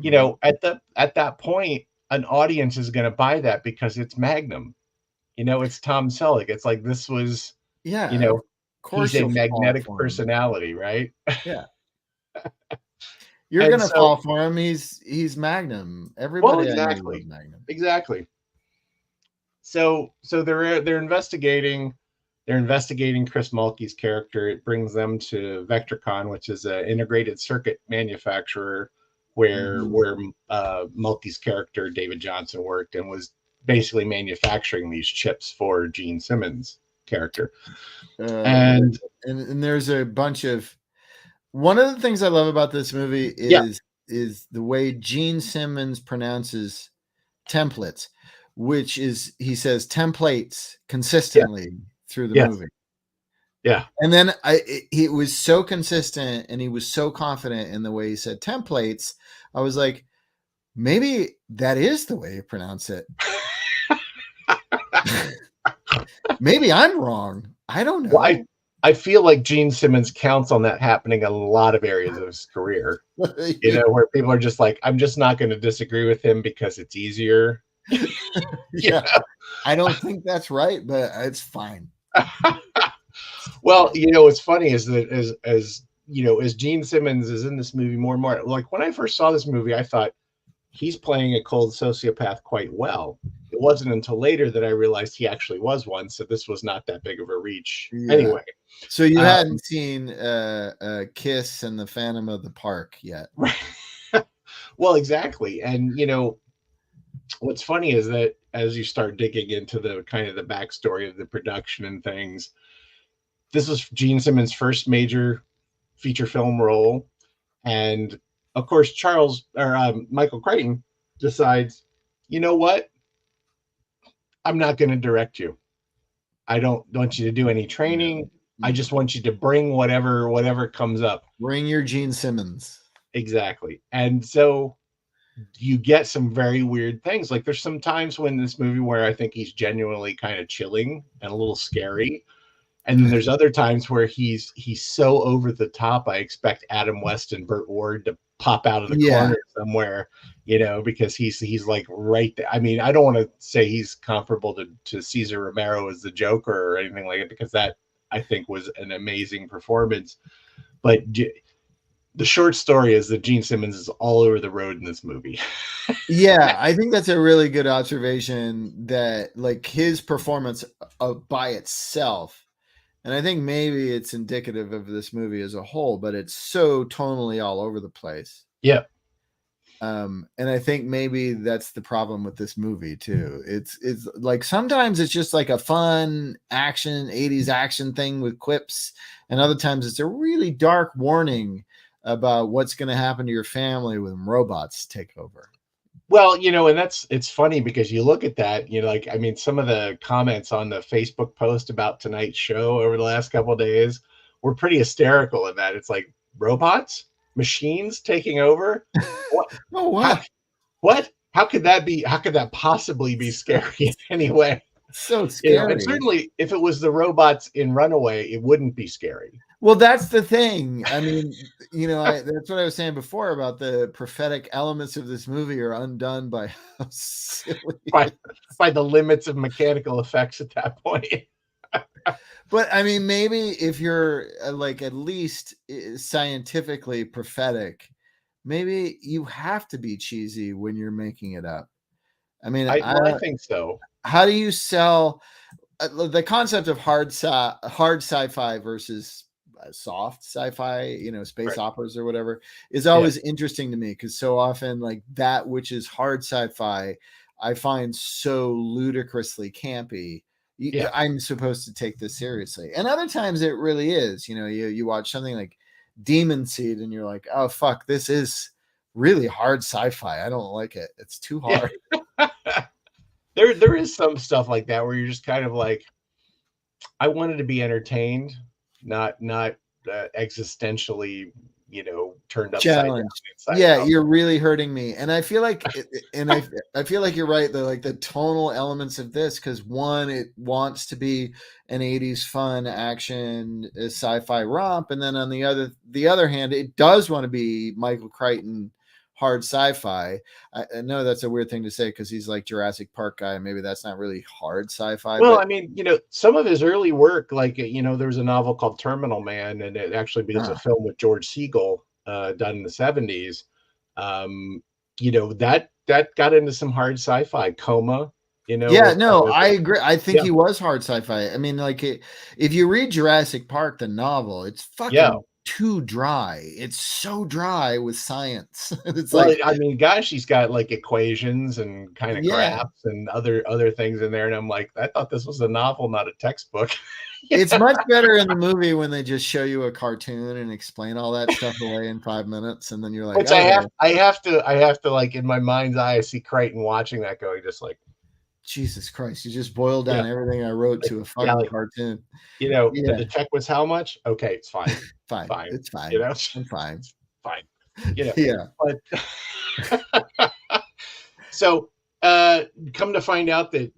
at that point, an audience is going to buy that because it's Magnum. It's Tom Selleck. It's like this was, of course, he's a magnetic personality, right? Yeah. You're going to fall for him. He's Magnum. Everybody exactly. Magnum. Exactly. So they're investigating Chris Mulkey's character. It brings them to VectorCon, which is an integrated circuit manufacturer where Mulkey's character David Johnson worked and was basically manufacturing these chips for Gene Simmons' character. And there's a bunch of. One of the things I love about this movie is the way Gene Simmons pronounces templates, which is, he says templates consistently through the movie. Yeah. And then he was so consistent and he was so confident in the way he said templates. I was like, maybe that is the way you pronounce it. Maybe I'm wrong. I don't know. I feel like Gene Simmons counts on that happening in a lot of areas of his career. You know, where people are just like, I'm just not going to disagree with him because it's easier. You Yeah, I don't think that's right, but it's fine. know? Well, you know, what's funny is that as you know, as Gene Simmons is in this movie more and more, like when I first saw this movie, I thought he's playing a cold sociopath quite well. It wasn't until later that I realized he actually was one, so this was not that big of a reach. Yeah. Anyway, So you um, hadn't seen Kiss and the Phantom of the Park yet. well, exactly. And you know, what's funny is that as you start digging into the kind of the backstory of the production and things, this was Gene Simmons' first major feature film role, and of course, Michael Crichton decides, you know what? I'm not going to direct you. I don't want you to do any Yeah. training. I just want you to bring whatever comes up. Bring your Gene Simmons. Exactly. And so you get some very weird things. Like there's some times when this movie where I think he's genuinely kind of chilling and a little scary. And then there's other times where he's so over the top. I expect Adam West and Burt Ward to pop out of the Yeah. corner somewhere, you know, because he's like right there. I mean, I don't want to say he's comparable to Cesar Romero as the Joker or anything like it, because that I think was an amazing performance. But the short story is that Gene Simmons is all over the road in this movie. Yeah, I think that's a really good observation that like his performance by itself, and I think maybe it's indicative of this movie as a whole, but it's so tonally all over the place. Yeah. And I think maybe that's the problem with this movie too. It's like sometimes it's just like a fun action 80s action thing with quips, and other times it's a really dark warning about what's going to happen to your family when robots take over. Well, you know, and it's funny because you look at that, you know, like I mean, some of the comments on the Facebook post about tonight's show over the last couple of days were pretty hysterical in that. It's like robots, machines taking over. What? Oh How, wow. what? How could that be? How could that possibly be scary in any way? So You know, and scary. certainly if it was the robots in Runaway, it wouldn't be scary. Well, that's the thing. I mean, that's what I was saying before about the prophetic elements of this movie are undone by how silly. by by the limits of mechanical effects at that point. But I mean, maybe if you're like at least scientifically prophetic, maybe you have to be cheesy when you're making it up. I mean, I think so. how do you sell the concept of hard sci-fi versus soft sci-fi, space Right. operas or whatever, is Yeah. always interesting to me because so often like that which is hard sci-fi I find so ludicrously campy. Yeah. I'm supposed to take this seriously, and other times it really is. You watch something like Demon Seed and you're like, oh fuck, this is really hard sci-fi. I don't like it. It's too hard. Yeah. There is some stuff like that where you're just kind of like, I wanted to be entertained, not existentially, turned upside down. Challenge. Inside Yeah, out. you're really hurting me. And I feel like I feel like you're right though, like the tonal elements of this, because one, it wants to be an 80s fun action sci-fi romp, and then on the other hand, it does want to be Michael Crichton hard sci-fi. I know that's a weird thing to say because he's like Jurassic Park guy. Maybe that's not really hard sci-fi, Well, but I mean, some of his early work, like, there was a novel called Terminal Man, and it actually was a film with George Siegel done in the 70s. That got into some hard sci-fi. Coma, yeah, no, I agree. I think Yeah. he was hard sci-fi. I mean, like if you read Jurassic Park, the novel, it's fucking Yeah. too dry. It's so dry with science. It's Well, like, I mean, gosh, he's got like equations and kind of yeah, graphs and other things in there, and I'm like, I thought this was a novel, not a textbook. it's much better in the movie when they just show you a cartoon and explain all that stuff away in 5 minutes, and then you're like, Which okay. I have to like in my mind's eye, I see Crichton watching that going, just like, Jesus Christ, you just boiled down everything I wrote to a fucking cartoon. Yeah. Yeah. The check was how much? Okay, it's fine. Fine. Fine. It's fine. I'm fine. It's fine. Yeah. But so Come to find out that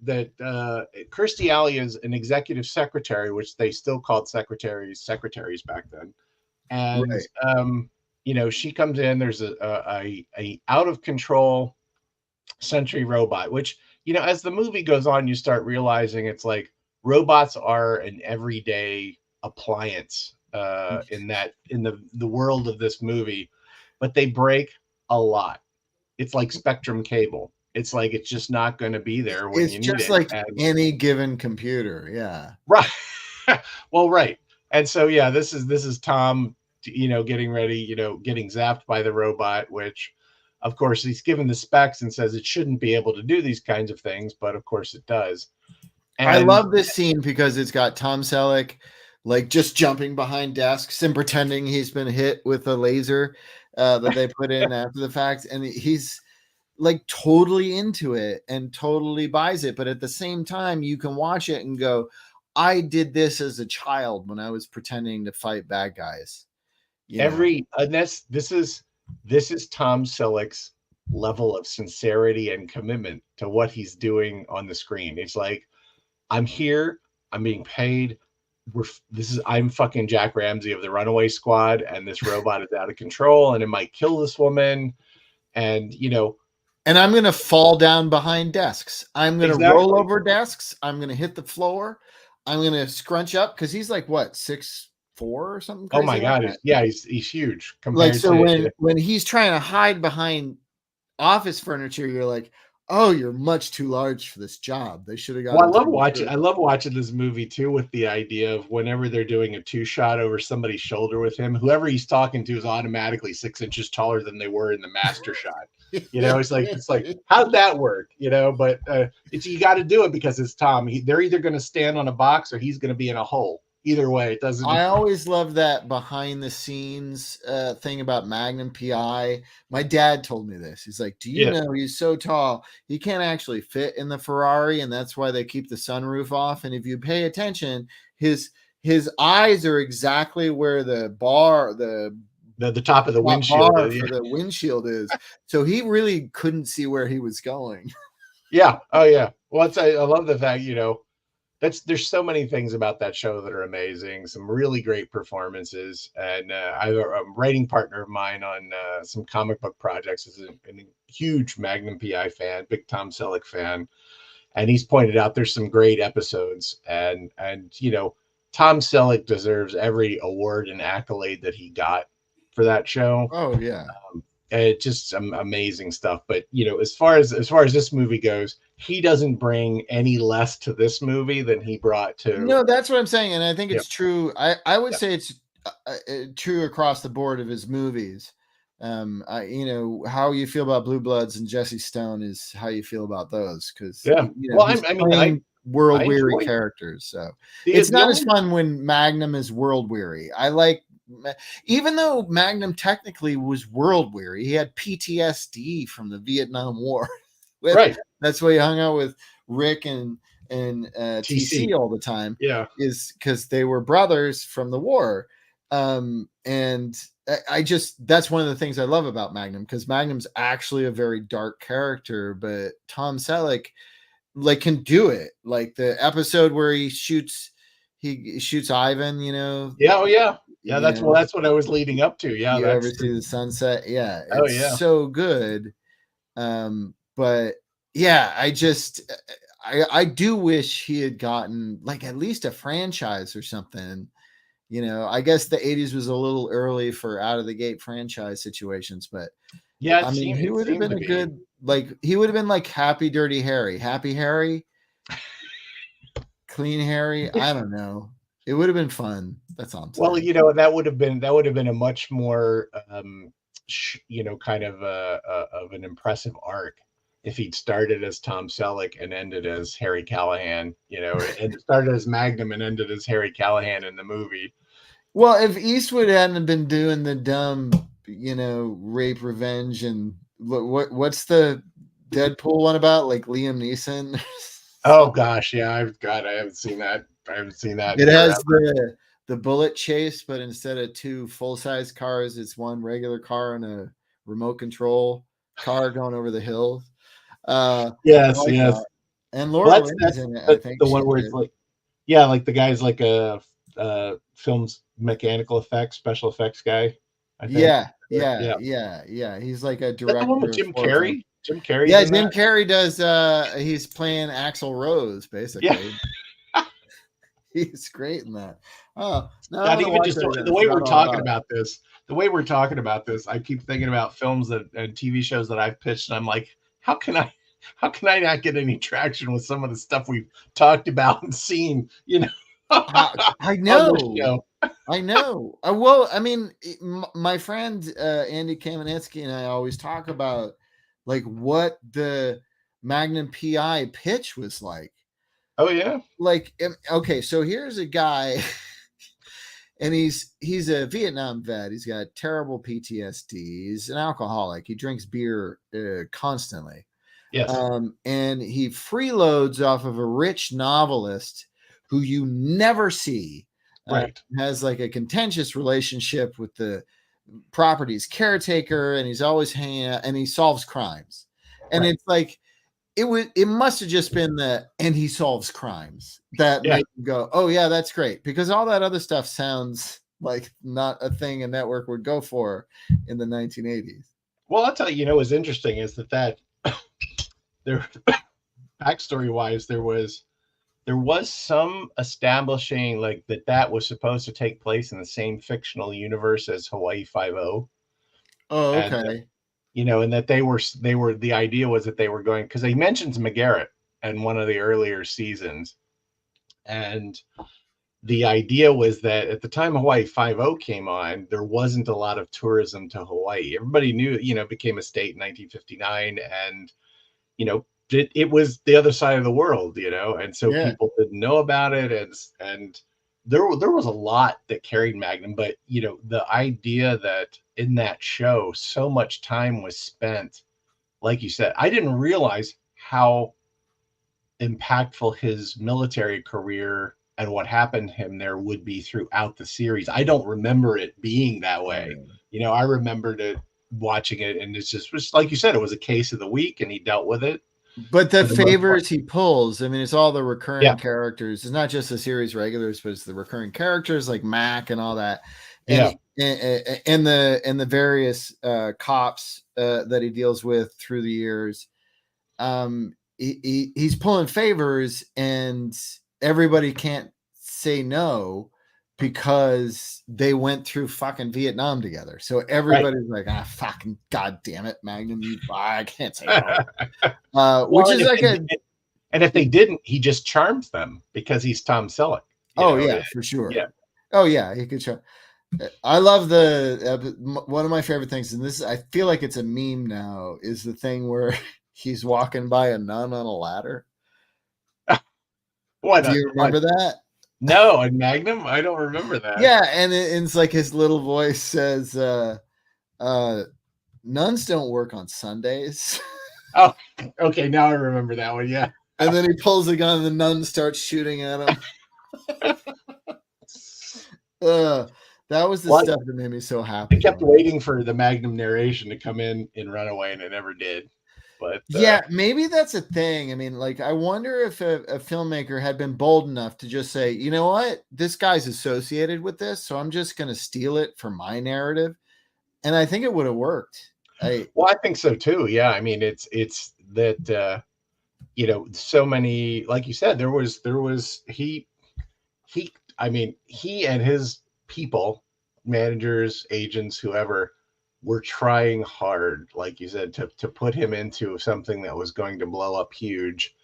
Kirstie Alley is an executive secretary, which they still called secretaries back then. And Right. she comes in. There's a out of control Sentry robot, which as the movie goes on, you start realizing it's like robots are an everyday appliance in the world of this movie, but they break a lot. It's like Spectrum cable. It's like it's just not going to be there when It's you need just it. like And any given computer. Yeah. right, well, right. And so yeah, this is Tom, getting ready, getting zapped by the robot, which of course he's given the specs and says it shouldn't be able to do these kinds of things, but of course it does. I And love this scene because it's got Tom Selleck like just jumping behind desks and pretending he's been hit with a laser that they put in after the fact. And he's like totally into it and totally buys it. But at the same time, you can watch it and go, I did this as a child when I was pretending to fight bad guys. and this is Tom Selleck's level of sincerity and commitment to what he's doing on the screen. It's like, I'm here, I'm being paid. I'm fucking Jack Ramsey of the Runaway Squad, and this robot is out of control, and it might kill this woman. And And I'm going to fall down behind desks. I'm going to roll exactly. over desks. I'm going to hit the floor. I'm going to scrunch up because he's like what 6'4" or something Oh crazy my like god, that. he's huge Like compared so, to when he's trying to hide behind office furniture, you're like, oh, you're much too large for this job. They should have well, gotten someone shorter. I love watching this movie too, with the idea of whenever they're doing a two shot over somebody's shoulder with him, whoever he's talking to is automatically 6 inches taller than they were in the master shot. It's like how'd that work? But it's, you got to do it because it's Tom. They're either going to stand on a box or he's going to be in a hole. Either way, it doesn't. I always love that behind the scenes thing about Magnum PI. My dad told me this. He's like, do you Yeah. know he's so tall, he can't actually fit in the Ferrari, and that's why they keep the sunroof off. And if you pay attention, his eyes are exactly where the top of the top windshield. bar for the windshield is. So he really couldn't see where he was going. Yeah. Oh yeah. Well, I love the fact, there's so many things about that show that are amazing. Some really great performances, and a writing partner of mine on some comic book projects is a huge Magnum PI fan, big Tom Selleck fan, and he's pointed out there's some great episodes, and Tom Selleck deserves every award and accolade that he got for that show. Oh yeah. It's just some amazing stuff. But as far as this movie goes, he doesn't bring any less to this movie than he brought to. No, that's what I'm saying, and I think Yeah, it's true. I would yeah, say it's true across the board of his movies. How you feel about Blue Bloods and Jesse Stone is how you feel about those because yeah. Well, he's I mean, playing world I weary enjoy characters. So it's the not as only. fun when Magnum is world weary. I like, even though Magnum technically was world weary, he had PTSD from the Vietnam War. Right. That's why he hung out with Rick and TC TC. all the time, Yeah. is because they were brothers from the war. And I just, that's one of the things I love about Magnum, because Magnum's actually a very dark character, but Tom Selleck like can do it. Like the episode where he shoots Ivan, Yeah. Oh yeah. Yeah. you That's know, that's what I was leading up to. Yeah. you ever see the sunset? Yeah, Oh it's yeah. so good. But yeah, I do wish he had gotten like at least a franchise or something. I guess the 80s was a little early for out of the gate franchise situations, but Yeah. I mean, he It would have seemed been to a be. good, like, he would have been like Happy Dirty Harry, Happy Harry, Clean Harry. I don't know. It would have been fun. That's all I'm Well, saying. that would have been a much more kind of of an impressive arc if he'd started as Tom Selleck and ended as Harry Callahan, and started as Magnum and ended as Harry Callahan in the movie. Well, if Eastwood hadn't been doing the dumb, rape revenge and what's the Deadpool one about, like Liam Neeson? Oh gosh, yeah, I haven't seen that. I haven't seen that in It has forever. the bullet chase, but instead of two full size cars, it's one regular car and a remote control car going over the hills. I Yes, like yes. that. And Laura Well, Linney's in it. I that's think the one she's where it's good. like, yeah, like the guy's like a film's mechanical effects, special effects guy, I think. Yeah, yeah, Yeah. Is yeah, yeah. He's like a that the one with director of Jim horror film. Carrey? Jim Carrey's Yeah, in that? Jim Carrey does. He's playing Axl Rose, Yeah. basically. He's great in that. Oh, now I'm Not gonna even watch just that again. the I way forgot we're all talking about it. about this, the way we're talking about this, I keep thinking about films that and TV shows that I've pitched, and I'm like, how can I how can I not get any traction with some of the stuff we've talked about and seen, I on this know. show? I know. Well, I mean, my friend Andy Kamenetsky and I always talk about like what the Magnum PI pitch was like. Oh yeah. Like, okay, so here's a guy, and he's a Vietnam vet. He's got terrible PTSD. He's an alcoholic. He drinks beer constantly, Yes. and he freeloads off of a rich novelist who you never see. Right. Has like a contentious relationship with the property's caretaker, and he's always hanging out, and he solves crimes. And Right. it's like it must have just been the and he solves crimes that Yeah. made him go, oh yeah, that's great, because all that other stuff sounds like not a thing a network would go for in the 1980s. Well, I'll tell you, what's interesting is that there backstory wise, there was some establishing like that was supposed to take place in the same fictional universe as Hawaii Five O, Oh, and okay. and that they were the idea was that they were going because they mentions McGarrett in one of the earlier seasons, and the idea was that at the time Hawaii Five O came on, there wasn't a lot of tourism to Hawaii. Everybody knew, it became a state in 1959, and it was the other side of the world, and so Yeah. people didn't know about it, and there was a lot that carried Magnum, but the idea that in that show so much time was spent, like you said, I didn't realize how impactful his military career and what happened to him there would be throughout the series. I don't remember it being that way. Yeah. I remembered it watching it, and it's just like you said, it was a case of the week, and he dealt with it But the for the most part. favors he pulls, I mean, it's all the Yeah, recurring characters. It's not just the series regulars, but it's the recurring characters like Mac and all that, and yeah, the various cops that he deals with through the years. He's pulling favors, and everybody can't say no because they went through fucking Vietnam together. So right. everybody's like, fucking goddamn it, Magnum, I can't say no. Well, Which is like and if they didn't, he just charms them because he's Tom Selleck. oh yeah, for sure. Yeah. Oh yeah, he could show. I love one of my favorite things, and this I feel like it's a meme now, is the thing where he's walking by a nun on a ladder. What? Do you remember that? No, in Magnum, I don't remember that. Yeah, and it's like his little voice says, nuns don't work on Sundays. Oh, okay, now I remember that one. Yeah. And then he pulls a gun and the nun starts shooting at him. That was the stuff that made me so happy. I kept waiting for the Magnum narration to come in Runaway, and it never did. But yeah, maybe that's a thing. I mean, like, I wonder if a filmmaker had been bold enough to just say, you know what, this guy's associated with this, so I'm just going to steal it for my narrative. And I think it would have worked. I think so too. Yeah, I mean, it's that so many, like you said, there was he. I mean, he and his people, managers, agents, whoever, were trying hard, like you said, to put him into something that was going to blow up huge.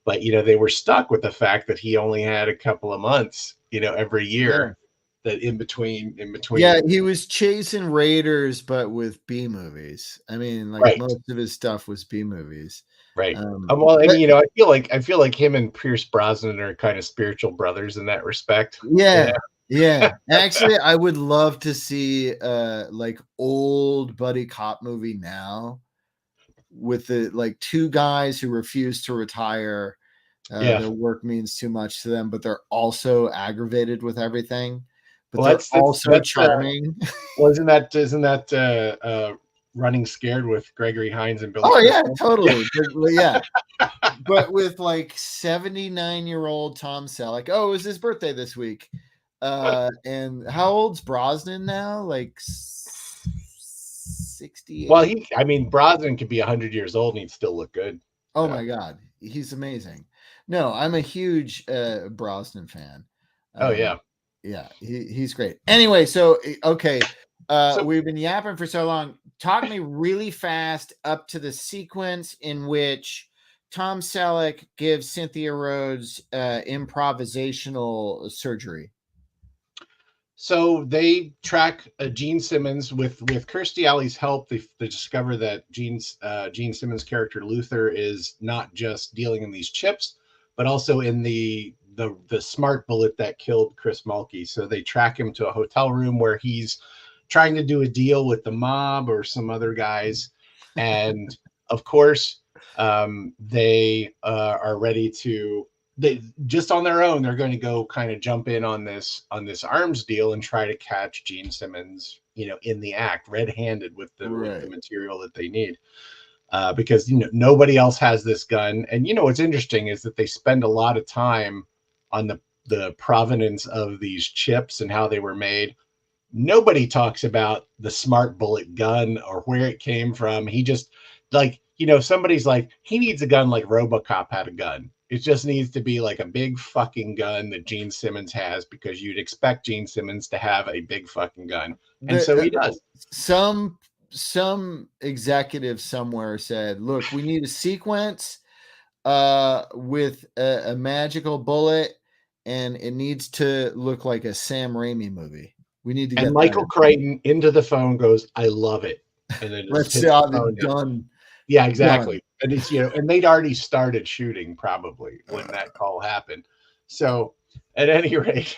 But they were stuck with the fact that he only had a couple of months, every year. Yeah. That in between. Yeah, he was chasing Raiders, but with B movies. I mean, like, most of his stuff was B movies. Right. Well, I mean, I feel like him and Pierce Brosnan are kind of spiritual brothers in that respect. Yeah. Yeah. Actually, I would love to see like old buddy cop movie now with the like two guys who refuse to retire. Their work means too much to them, but they're also aggravated with everything. But they're also charming. Well, isn't that Running Scared with Gregory Hines and Billy Oh yeah, Crystal. totally. Yeah. But with like 79-year-old Tom Selleck. Oh, it was his birthday this week. And how old's Brosnan now? Like 68. Well, I mean, Brosnan could be 100 years old and he'd still look good. Oh my God, he's amazing. No, I'm a huge Brosnan fan. Oh yeah, yeah, he's great. Anyway, so okay, so we've been yapping for so long. Talk me really fast up to the sequence in which Tom Selleck gives Cynthia Rhodes improvisational surgery. So they track Gene Simmons with Kirstie Alley's help. They discover that Gene Simmons' character Luther is not just dealing in these chips, but also in the smart bullet that killed Chris Mulkey. So they track him to a hotel room where he's trying to do a deal with the mob or some other guys, and of course they are ready to. They just on their own, they're going to go kind of jump in on this arms deal and try to catch Gene Simmons, in the act, red-handed with the material that they need, because nobody else has this gun. And what's interesting is that they spend a lot of time on the provenance of these chips and how they were made. Nobody talks about the smart bullet gun or where it came from. He just somebody's like, he needs a gun like RoboCop had a gun. It just needs to be like a big fucking gun that Gene Simmons has, because you'd expect Gene Simmons to have a big fucking gun. And so he does. Some executive somewhere said, look, we need a sequence with a magical bullet, and it needs to look like a Sam Raimi movie. We need to get Michael Crichton into the phone goes, I love it. And then let's see how the gun. Yeah, exactly. Done. And it's, and they'd already started shooting probably when that call happened. So at any rate,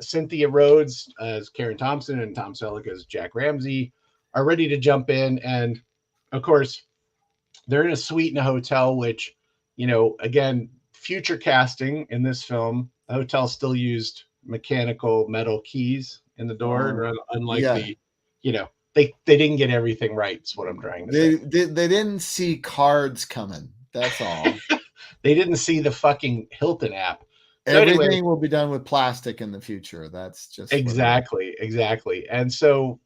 Cynthia Rhodes as Karen Thompson and Tom Selleck as Jack Ramsey are ready to jump in. And of course, they're in a suite in a hotel, which, again, future casting in this film, the hotel still used mechanical metal keys in the door, unlike the, they didn't get everything right, is what I'm trying to say. They didn't see cards coming. That's all. They didn't see the fucking Hilton app. So everything will be done with plastic in the future. That's just exactly. And so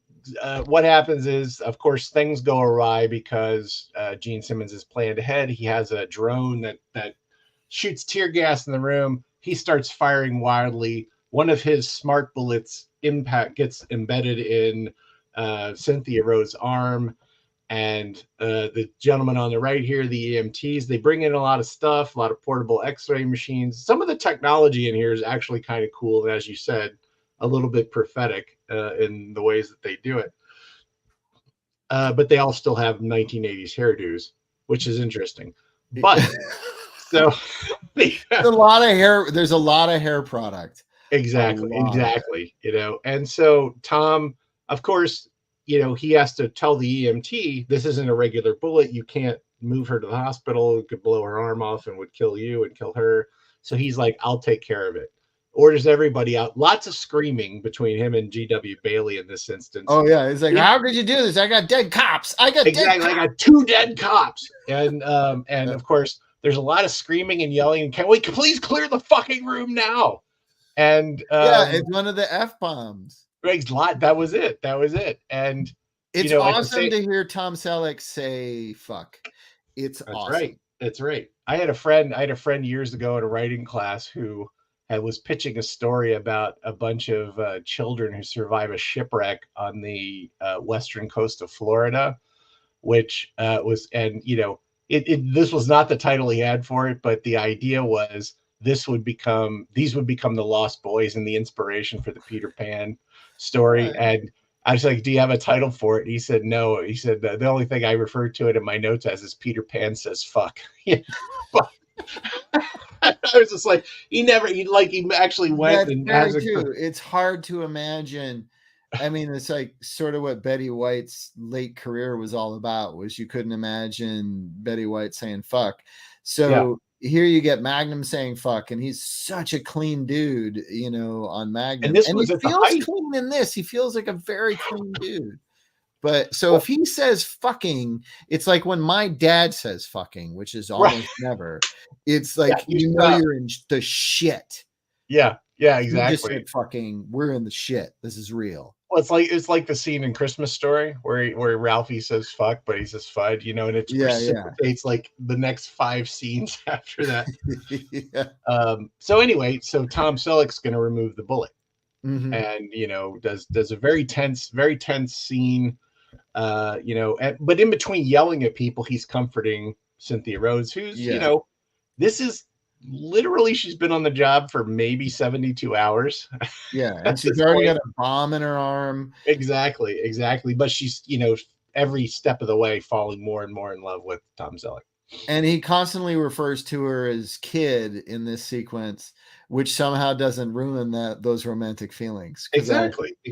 what happens is, of course, things go awry because Gene Simmons has planned ahead. He has a drone that shoots tear gas in the room. He starts firing wildly. One of his smart bullets gets embedded in Cynthia Rhodes' arm, and the gentleman on the right here, the EMTs, they bring in a lot of stuff, a lot of portable x-ray machines. Some of the technology in here is actually kind of cool, and as you said, a little bit prophetic in the ways that they do it. But they all still have 1980s hairdos, which is interesting. But so there's a lot of hair. There's a lot of hair product. Exactly. And so Tom, of course, he has to tell the EMT, this isn't a regular bullet. You can't move her to the hospital. It could blow her arm off and would kill you and kill her. So he's like, I'll take care of it. Orders everybody out. Lots of screaming between him and G.W. Bailey in this instance. Oh, yeah. He's like, how could you do this? I got dead cops. I got 2 dead cops. And of course, there's a lot of screaming and yelling. Can we please clear the fucking room now? And it's one of the F-bombs. That was it. And it's awesome to hear Tom Selleck say fuck. It's awesome. Right. That's right. I had a friend years ago in a writing class who was pitching a story about a bunch of children who survive a shipwreck on the western coast of Florida, which was, and this was not the title he had for it, but the idea was these would become the Lost Boys and the inspiration for the Peter Pan story. Right. And I was like, do you have a title for it? And he said, no. He said, the only thing I refer to it in my notes as is Peter Pan says fuck. I was just like, he actually went. That's and has it's hard to imagine. I mean, it's like sort of what Betty White's late career was all about, was you couldn't imagine Betty White saying fuck. So here you get Magnum saying fuck, and he's such a clean dude, on Magnum. And he feels clean in this. He feels like a very clean dude. But so if he says fucking, it's like when my dad says fucking, which is almost never. It's like you're in the shit. Yeah, You just exactly. said fucking. We're in the shit. This is real. Well, it's like the scene in Christmas Story where Ralphie says fuck, but he says fud, and it precipitates like the next 5 scenes after that. So anyway, Tom Selleck's going to remove the bullet, and does a very tense scene, but in between yelling at people, he's comforting Cynthia Rhodes, who's this is literally, she's been on the job for maybe 72 hours. Yeah, and she's already got a bomb in her arm. Exactly. But she's, every step of the way falling more and more in love with Tom Selleck. And he constantly refers to her as kid in this sequence, which somehow doesn't ruin those romantic feelings. Exactly. I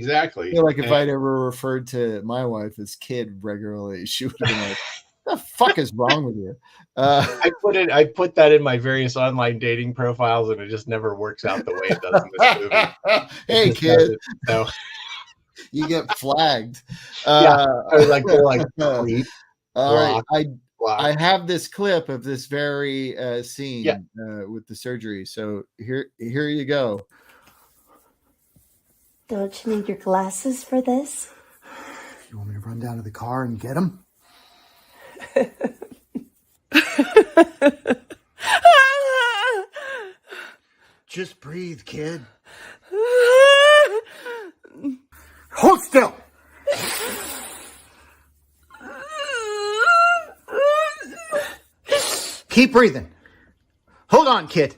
feel like if I'd ever referred to my wife as kid regularly, she would have been like, "What the fuck is wrong with you?" I put that in my various online dating profiles, and it just never works out the way it does in this movie. Hey, kid. So you get flagged. They're like creep. All right, I have this clip of this very scene with the surgery. So here you go. Don't you need your glasses for this? You want me to run down to the car and get them? Just breathe, kid. Hold still. Keep breathing. Hold on, kid.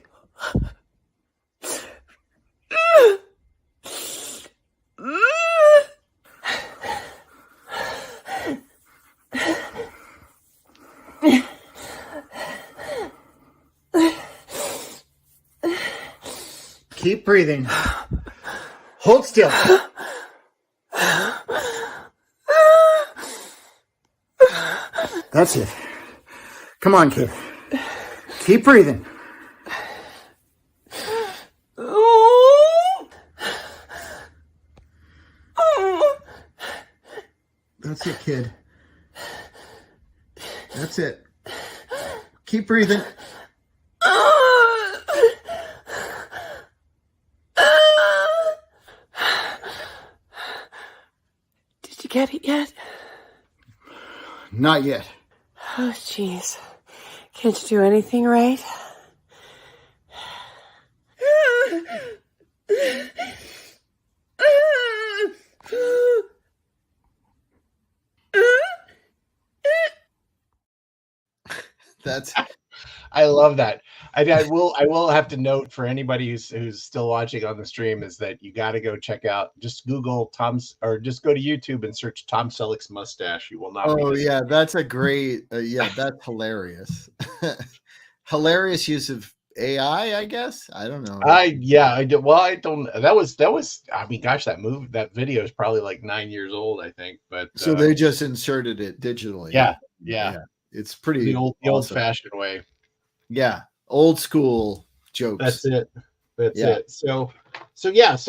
Keep breathing. Hold still. That's it. Come on, kid. Keep breathing. That's it, kid. That's it. Keep breathing. Did you get it yet? Not yet. Oh, jeez. Can't you do anything right? I love that. I will have to note for anybody who's still watching on the stream is that you got to go check out, just Google just go to YouTube and search Tom Selleck's mustache. You will not. Oh yeah, that's a great. That's hilarious. Hilarious use of AI, I guess. I don't know. I did. Well, I don't. That was. I mean, gosh, that video is probably like 9 years old, I think. But so they just inserted it digitally. Yeah. It's pretty the old-fashioned way. Yeah, old school jokes. That's it. So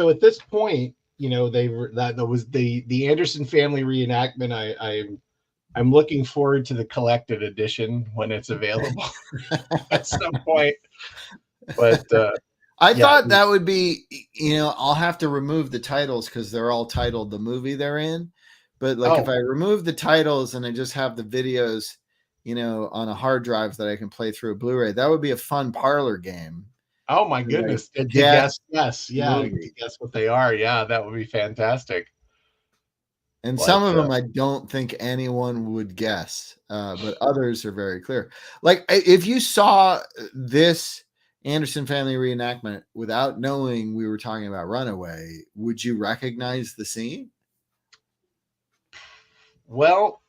at this point, that was the Anderson family reenactment. I'm looking forward to the collected edition when it's available at some point. But I thought that would be, I'll have to remove the titles because they're all titled the movie they're in. But if I remove the titles and I just have the videos, on a hard drive that I can play through a Blu-ray, that would be a fun parlor game. Oh my goodness. Yes. Yeah. Guess what they are. Yeah. That would be fantastic. And some of them I don't think anyone would guess, but others are very clear. Like if you saw this Anderson family reenactment without knowing we were talking about Runaway, would you recognize the scene? Well,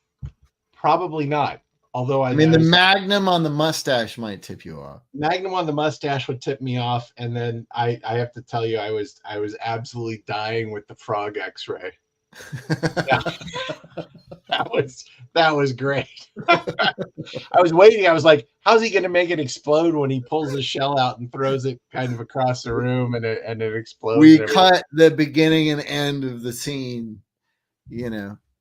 probably not. Although the magnum on the mustache might tip you off. Magnum on the mustache would tip me off, and then I have to tell you, I was absolutely dying with the frog X-ray. That was great. I was waiting. I was like, how's he going to make it explode when he pulls the shell out and throws it kind of across the room and it explodes? We cut the beginning and end of the scene,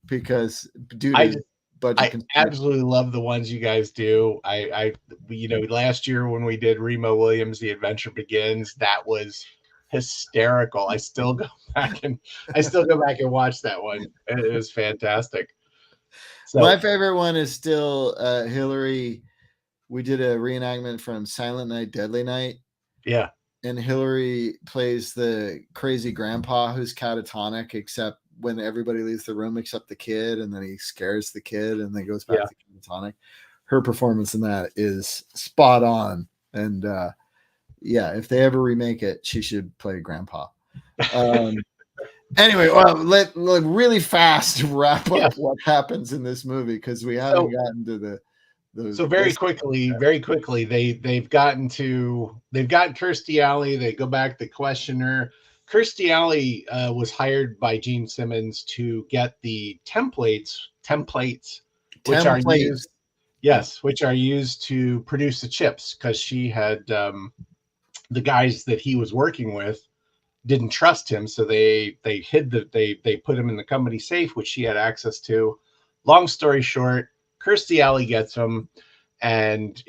because due I to budget I constraints. absolutely love the ones you guys do. Last year when we did Remo Williams, The Adventure Begins, that was hysterical. I still go back and watch that one. It was fantastic. So My favorite one is still Hillary. We did a reenactment from Silent Night, Deadly Night. yeah, And Hillary plays the crazy grandpa who's catatonic, except when everybody leaves the room except the kid, and then he scares the kid and then goes back to catatonic. Her performance in that is spot on. And yeah, if they ever remake it, she should play grandpa. Anyway, well, let really fast wrap up what happens in this movie, because we haven't gotten to the so very quickly, they've gotten Kirstie Alley. They go back to question her. Kirstie Alley was hired by Gene Simmons to get the templates, which are used, which are used to produce the chips, because she had the guys that he was working with didn't trust him, so they put him in the company safe, which she had access to. Long story short, Kirstie Alley gets him, and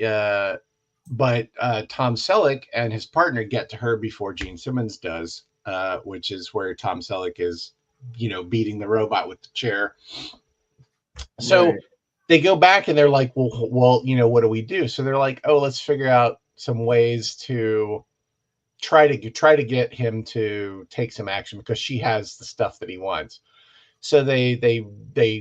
but Tom Selleck and his partner get to her before Gene Simmons does, which is where Tom Selleck is, beating the robot with the chair. So they go back and they're like, well, what do we do? So they're like, oh, let's figure out some ways to try to get him to take some action, because she has the stuff that he wants. So they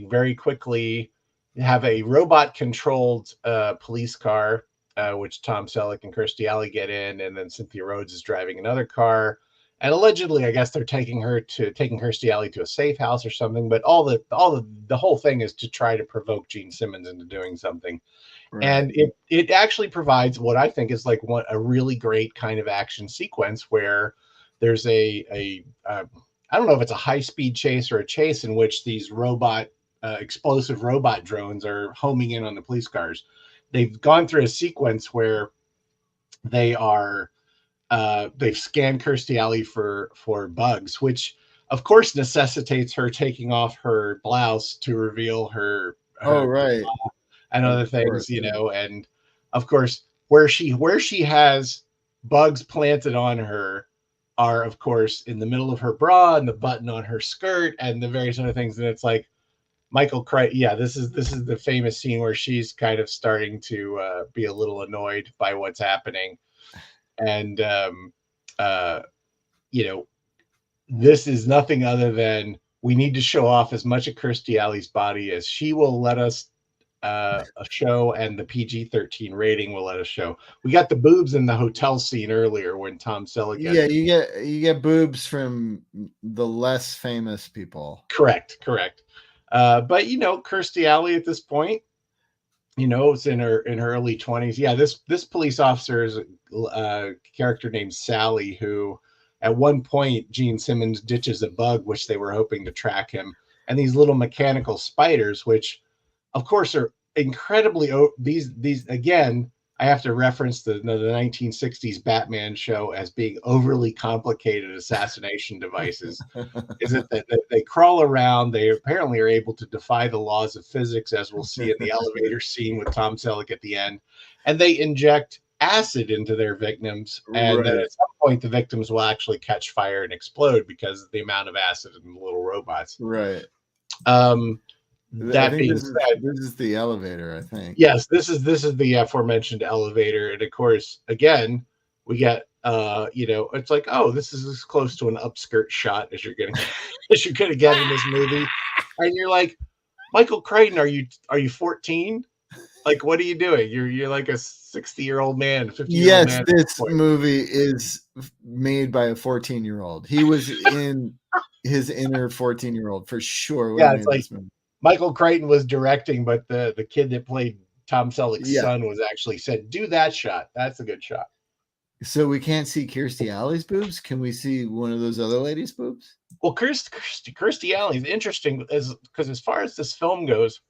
very quickly have a robot controlled police car, which Tom Selleck and Kirstie Alley get in, and then Cynthia Rhodes is driving another car. And allegedly, I guess they're taking Kirstie Alley to a safe house or something. But the whole thing is to try to provoke Gene Simmons into doing something. Right. And it actually provides what I think is like a really great kind of action sequence, where there's I don't know if it's a high-speed chase or a chase in which these explosive robot drones are homing in on the police cars. They've gone through a sequence where they've scanned Kirstie Alley for bugs, which of course necessitates her taking off her blouse to reveal her right, and other things, and of course where she has bugs planted on her are, of course, in the middle of her bra and the button on her skirt and the various other things. And it's like Michael Crichton. Yeah, this is the famous scene where she's kind of starting to be a little annoyed by what's happening. And, this is nothing other than, we need to show off as much of Kirstie Alley's body as she will let us show, and the PG-13 rating will let us show. We got the boobs in the hotel scene earlier when Tom Selleck. Yeah, you get boobs from the less famous people. Correct. But Kirstie Alley at this point, it's in her early 20s. Yeah, this police officer is a character named Sally, who at one point Gene Simmons ditches a bug which they were hoping to track him, and these little mechanical spiders, which of course are incredibly these again, I have to reference the 1960s Batman show as being overly complicated assassination devices. Is it that they crawl around? They apparently are able to defy the laws of physics, as we'll see in the elevator scene with Tom Selleck at the end. And they inject acid into their victims. And then at some point, the victims will actually catch fire and explode because of the amount of acid in the little robots. Right. That being said, this is the elevator, I think. Yes, this is the aforementioned elevator, and of course, again, we get it's like, oh, this is as close to an upskirt shot as you're gonna get in this movie, and you're like, Michael Crichton, are you 14? Like, what are you doing? You're like a 60-year-old man, 50-year-old man. Yes, this movie is made by a 14-year-old. He was in his inner 14-year-old for sure. Yeah, it's like Michael Crichton was directing, but the kid that played Tom Selleck's son was actually said, do that shot. That's a good shot. So we can't see Kirstie Alley's boobs? Can we see one of those other ladies' boobs? Well, Kirstie Alley is interesting because as far as this film goes,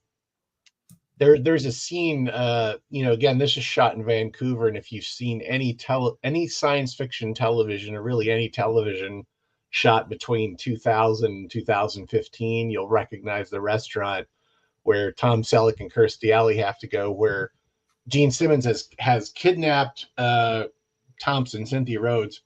there's a scene, again, this is shot in Vancouver, and if you've seen any science fiction television, or really any television, shot between 2000 and 2015. You'll recognize the restaurant where Tom Selleck and Kirstie Alley have to go, where Gene Simmons has kidnapped Thompson, Cynthia Rhodes,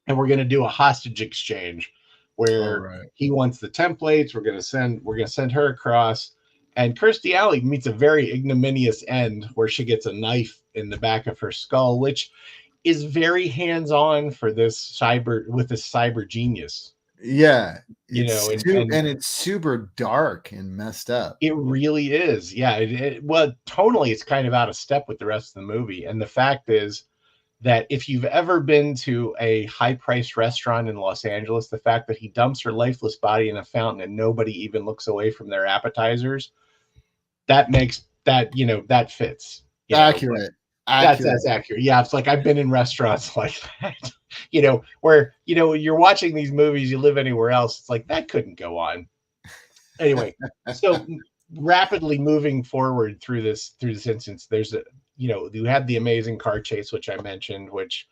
and we're going to do a hostage exchange where he wants the templates. We're going to send her across, and Kirstie Alley meets a very ignominious end where she gets a knife in the back of her skull, which is very hands-on for this cyber genius. Yeah, You know, and it's super dark and messed up. It really is. Yeah. Well, tonally, it's kind of out of step with the rest of the movie. And the fact is that if you've ever been to a high-priced restaurant in Los Angeles, the fact that he dumps her lifeless body in a fountain and nobody even looks away from their appetizers, that makes that, that fits. Accurate. That's accurate. Yeah, it's like I've been in restaurants like that, where you're watching these movies, you live anywhere else, it's like that couldn't go on. Anyway, so rapidly moving forward through this instance, there's you have the amazing car chase, which I mentioned, which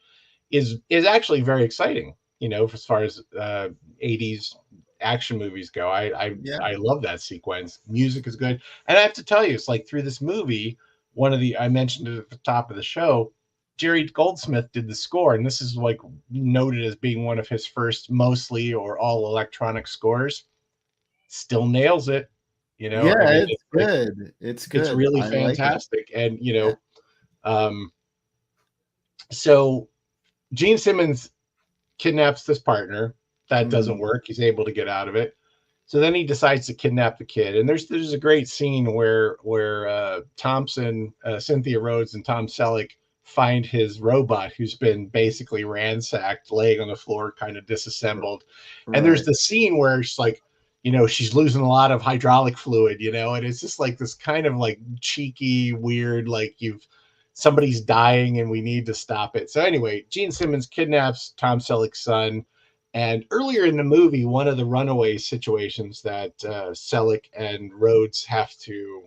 is actually very exciting, as far as 80s action movies go. I love that sequence. Music is good. And I have to tell you, it's like through this movie, I mentioned it at the top of the show, Jerry Goldsmith did the score, and this is like noted as being one of his first mostly or all electronic scores. Still nails it. Yeah, I mean, it's good. It's good. It's really fantastic. Like it. And so Gene Simmons kidnaps this partner. That doesn't work. He's able to get out of it. So then he decides to kidnap the kid. And there's a great scene where Thompson, Cynthia Rhodes, and Tom Selleck find his robot, who's been basically ransacked, laying on the floor, kind of disassembled. Right. And there's the scene where it's like, she's losing a lot of hydraulic fluid, and it's just like this kind of like cheeky, weird, like somebody's dying and we need to stop it. So anyway, Gene Simmons kidnaps Tom Selleck's son. And earlier in the movie, one of the runaway situations that Selleck and Rhodes have to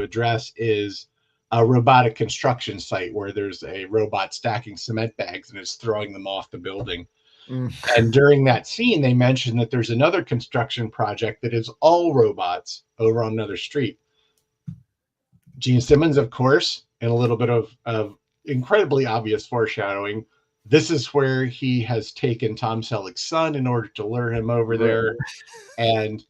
address is a robotic construction site where there's a robot stacking cement bags and it's throwing them off the building. And during that scene, they mentioned that there's another construction project that is all robots over on another street. Gene Simmons, of course, and a little bit of incredibly obvious foreshadowing, this is where he has taken Tom Selleck's son in order to lure him over there. And,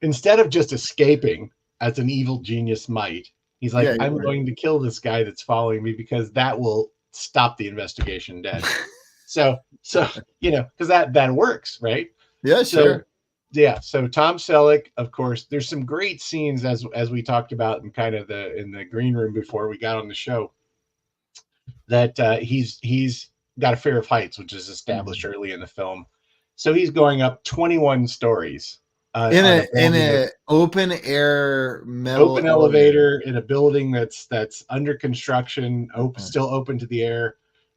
instead of just escaping as an evil genius might, he's like, I'm going to kill this guy that's following me because that will stop the investigation dead. So, because that works, right? Yeah, sure. Yeah. So Tom Selleck, of course, there's some great scenes as we talked about in kind of in the green room before we got on the show, that he's got a fear of heights, which is established early in the film. So he's going up 21 stories in an open air metal elevator in a building that's under construction, still open to the air,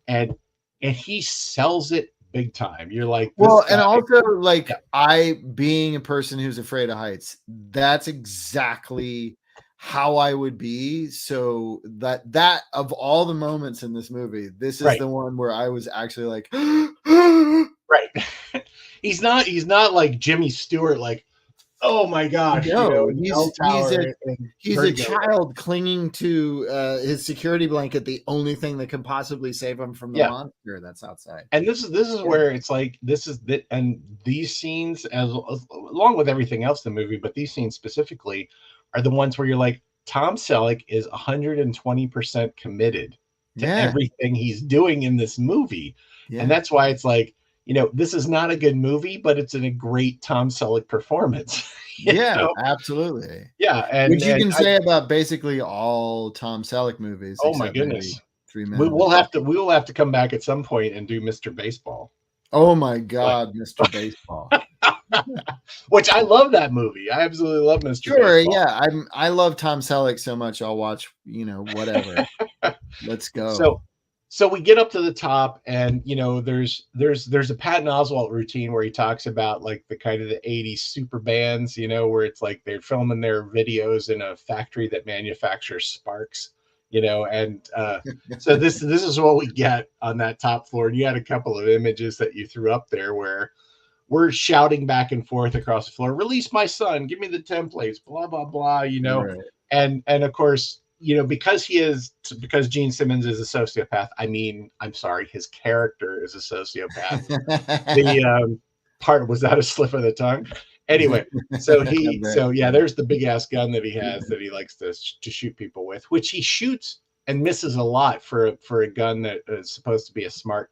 and he sells it big time. You're like, and also like I, being a person who's afraid of heights, that's exactly how I would be. So that of all the moments in this movie, this is the one where I was actually like, right. He's not like Jimmy Stewart, like, oh my gosh, no, he's a child clinging to his security blanket, the only thing that can possibly save him from the monster that's outside. And this is where it's like, and these scenes, as along with everything else in the movie, but these scenes specifically are the ones where you're like, Tom Selleck is 120% committed to everything he's doing in this movie. And that's why it's like, this is not a good movie, but it's a great Tom Selleck performance. Absolutely. Yeah. And which you can say about basically all Tom Selleck movies. Oh my goodness. 3 We will have to come back at some point and do Mr. Baseball. Oh my God, Mr. Baseball. Which I love that movie. I absolutely love Mr. Baseball. Yeah. I love Tom Selleck so much. I'll watch, whatever. Let's go. So we get up to the top, and there's a Patton Oswalt routine where he talks about like the kind of the 80s super bands, where it's like they're filming their videos in a factory that manufactures sparks, And so this is what we get on that top floor. And you had a couple of images that you threw up there where we're shouting back and forth across the floor, release my son, give me the templates, blah, blah, blah, Right. And of course, because Gene Simmons is a sociopath. I mean, I'm sorry, his character is a sociopath. The part, was that a slip of the tongue? Anyway, so there's the big ass gun that he has that he likes to shoot people with, which he shoots and misses a lot for a gun that is supposed to be a smart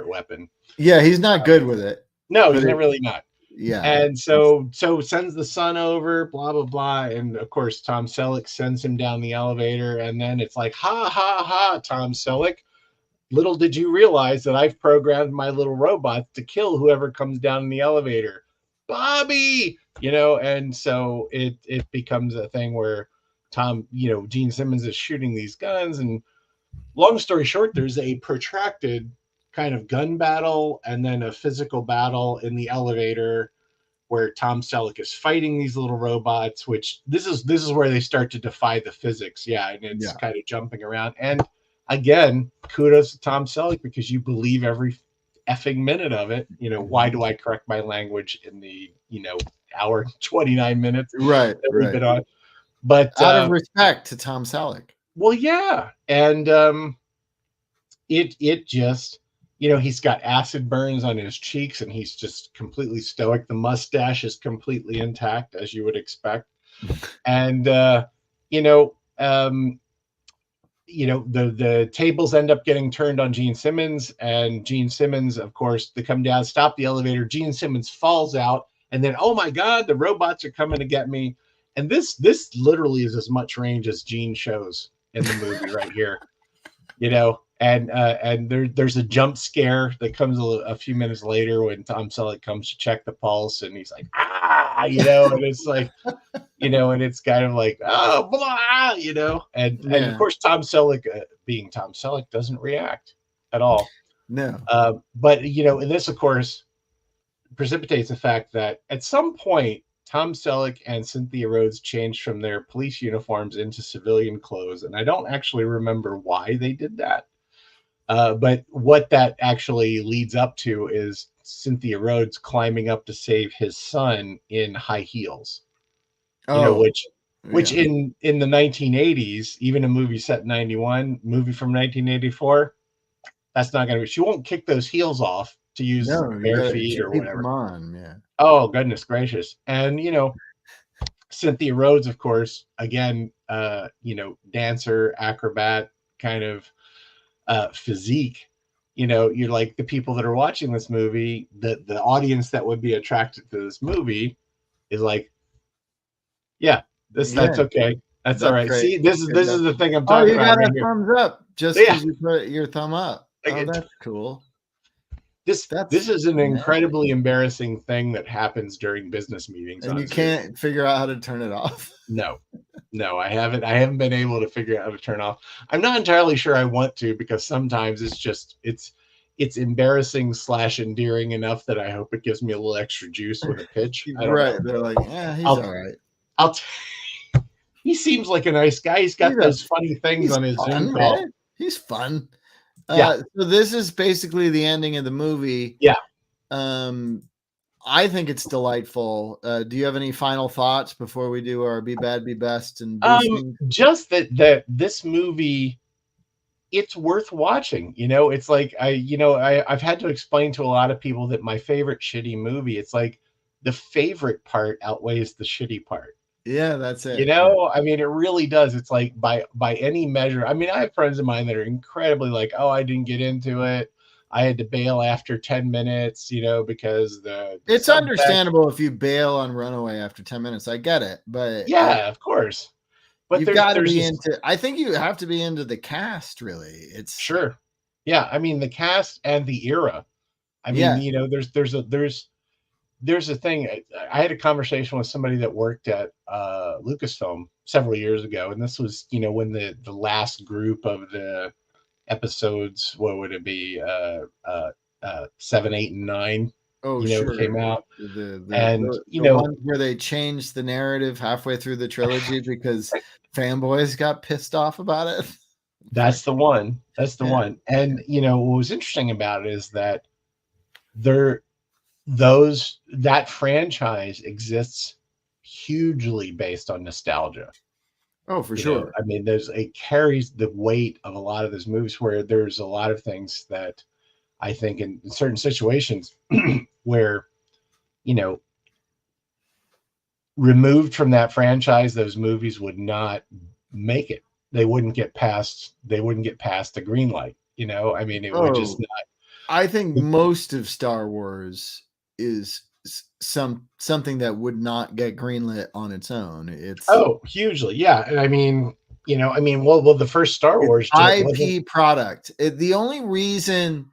weapon. Yeah, he's not good with it. No, he's really not. Yeah. And so sends the son over, blah, blah, blah. And of course, Tom Selleck sends him down the elevator. And then it's like, ha, ha, ha, Tom Selleck. Little did you realize that I've programmed my little robots to kill whoever comes down in the elevator. Bobby, and so it becomes a thing where Gene Simmons is shooting these guns. And long story short, there's a protracted kind of gun battle and then a physical battle in the elevator where Tom Selleck is fighting these little robots, which this is where they start to defy the physics. Yeah. And it's kind of jumping around. And again, kudos to Tom Selleck because you believe every effing minute of it. Why do I correct my language in the, hour 29 minutes right that we've been on? But out of respect to Tom Selleck. Well, yeah. And it just, he's got acid burns on his cheeks and he's just completely stoic. The mustache is completely intact, as you would expect. And, the tables end up getting turned on Gene Simmons, and Gene Simmons, of course, they come down, stop the elevator. Gene Simmons falls out, and then, oh my God, the robots are coming to get me. And this literally is as much range as Gene shows in the movie right here, and there's a jump scare that comes a few minutes later when Tom Selleck comes to check the pulse, and he's like, and it's like, and it's kind of like, oh, blah, and of course, Tom Selleck, being Tom Selleck, doesn't react at all. No. But, and this, of course, precipitates the fact that at some point, Tom Selleck and Cynthia Rhodes changed from their police uniforms into civilian clothes. And I don't actually remember why they did that. But what that actually leads up to is Cynthia Rhodes climbing up to save his son in high heels. Which in the 1980s, even a movie set in 91, movie from 1984, that's not going to be, she won't kick those heels off to use bare feet or whatever. Them on, yeah. Oh, goodness gracious. And, Cynthia Rhodes, of course, again, dancer, acrobat kind of physique. You're like the people that are watching this movie, the audience that would be attracted to this movie is like, that's okay. That's all right. Great. See, this is the thing I'm talking about. You got a thumbs up just because you put your thumb up. Oh, that's cool. This is an incredibly embarrassing thing that happens during business meetings. And you can't figure out how to turn it off. No, I haven't been able to figure out how to turn off. I'm not entirely sure I want to, because sometimes it's embarrassing / endearing enough that I hope it gives me a little extra juice with a pitch. Right. They're like, he's all right. He seems like a nice guy. He's got those funny things on his Zoom call. He's fun. So this is basically the ending of the movie. Yeah. I think it's delightful. Do you have any final thoughts before we do our Be Bad, Be Best? And just that this movie, it's worth watching. It's like I've had to explain to a lot of people that my favorite shitty movie, it's like the favorite part outweighs the shitty part. Yeah, that's it. I mean, it really does. It's like by any measure. I mean, I have friends of mine that are incredibly like, oh, I didn't get into it. I had to bail after 10 minutes, because it's understandable if you bail on Runaway after 10 minutes. I get it, but yeah, of course. But you've got to be into. I think you have to be into the cast. Really, it's sure. Yeah, I mean the cast and the era. I mean, there's a thing. I had a conversation with somebody that worked at Lucasfilm several years ago, and this was when the last group of the episodes, what would it be, 7, 8, and 9 came out, the ones where they changed the narrative halfway through the trilogy because fanboys got pissed off about it. That's the one. That's the Yeah. one. And what was interesting about it is that there that franchise exists hugely based on nostalgia. Oh, for sure. I mean, it carries the weight of a lot of those movies where there's a lot of things that I think in certain situations where, you know, removed from that franchise, those movies would not make it. They wouldn't get past the green light. I mean, it would just Oh, not. I think most of Star Wars is something that would not get greenlit on its own. Oh, hugely. Yeah. And I mean, well, the first Star It's Wars wasn't. IP product. The only reason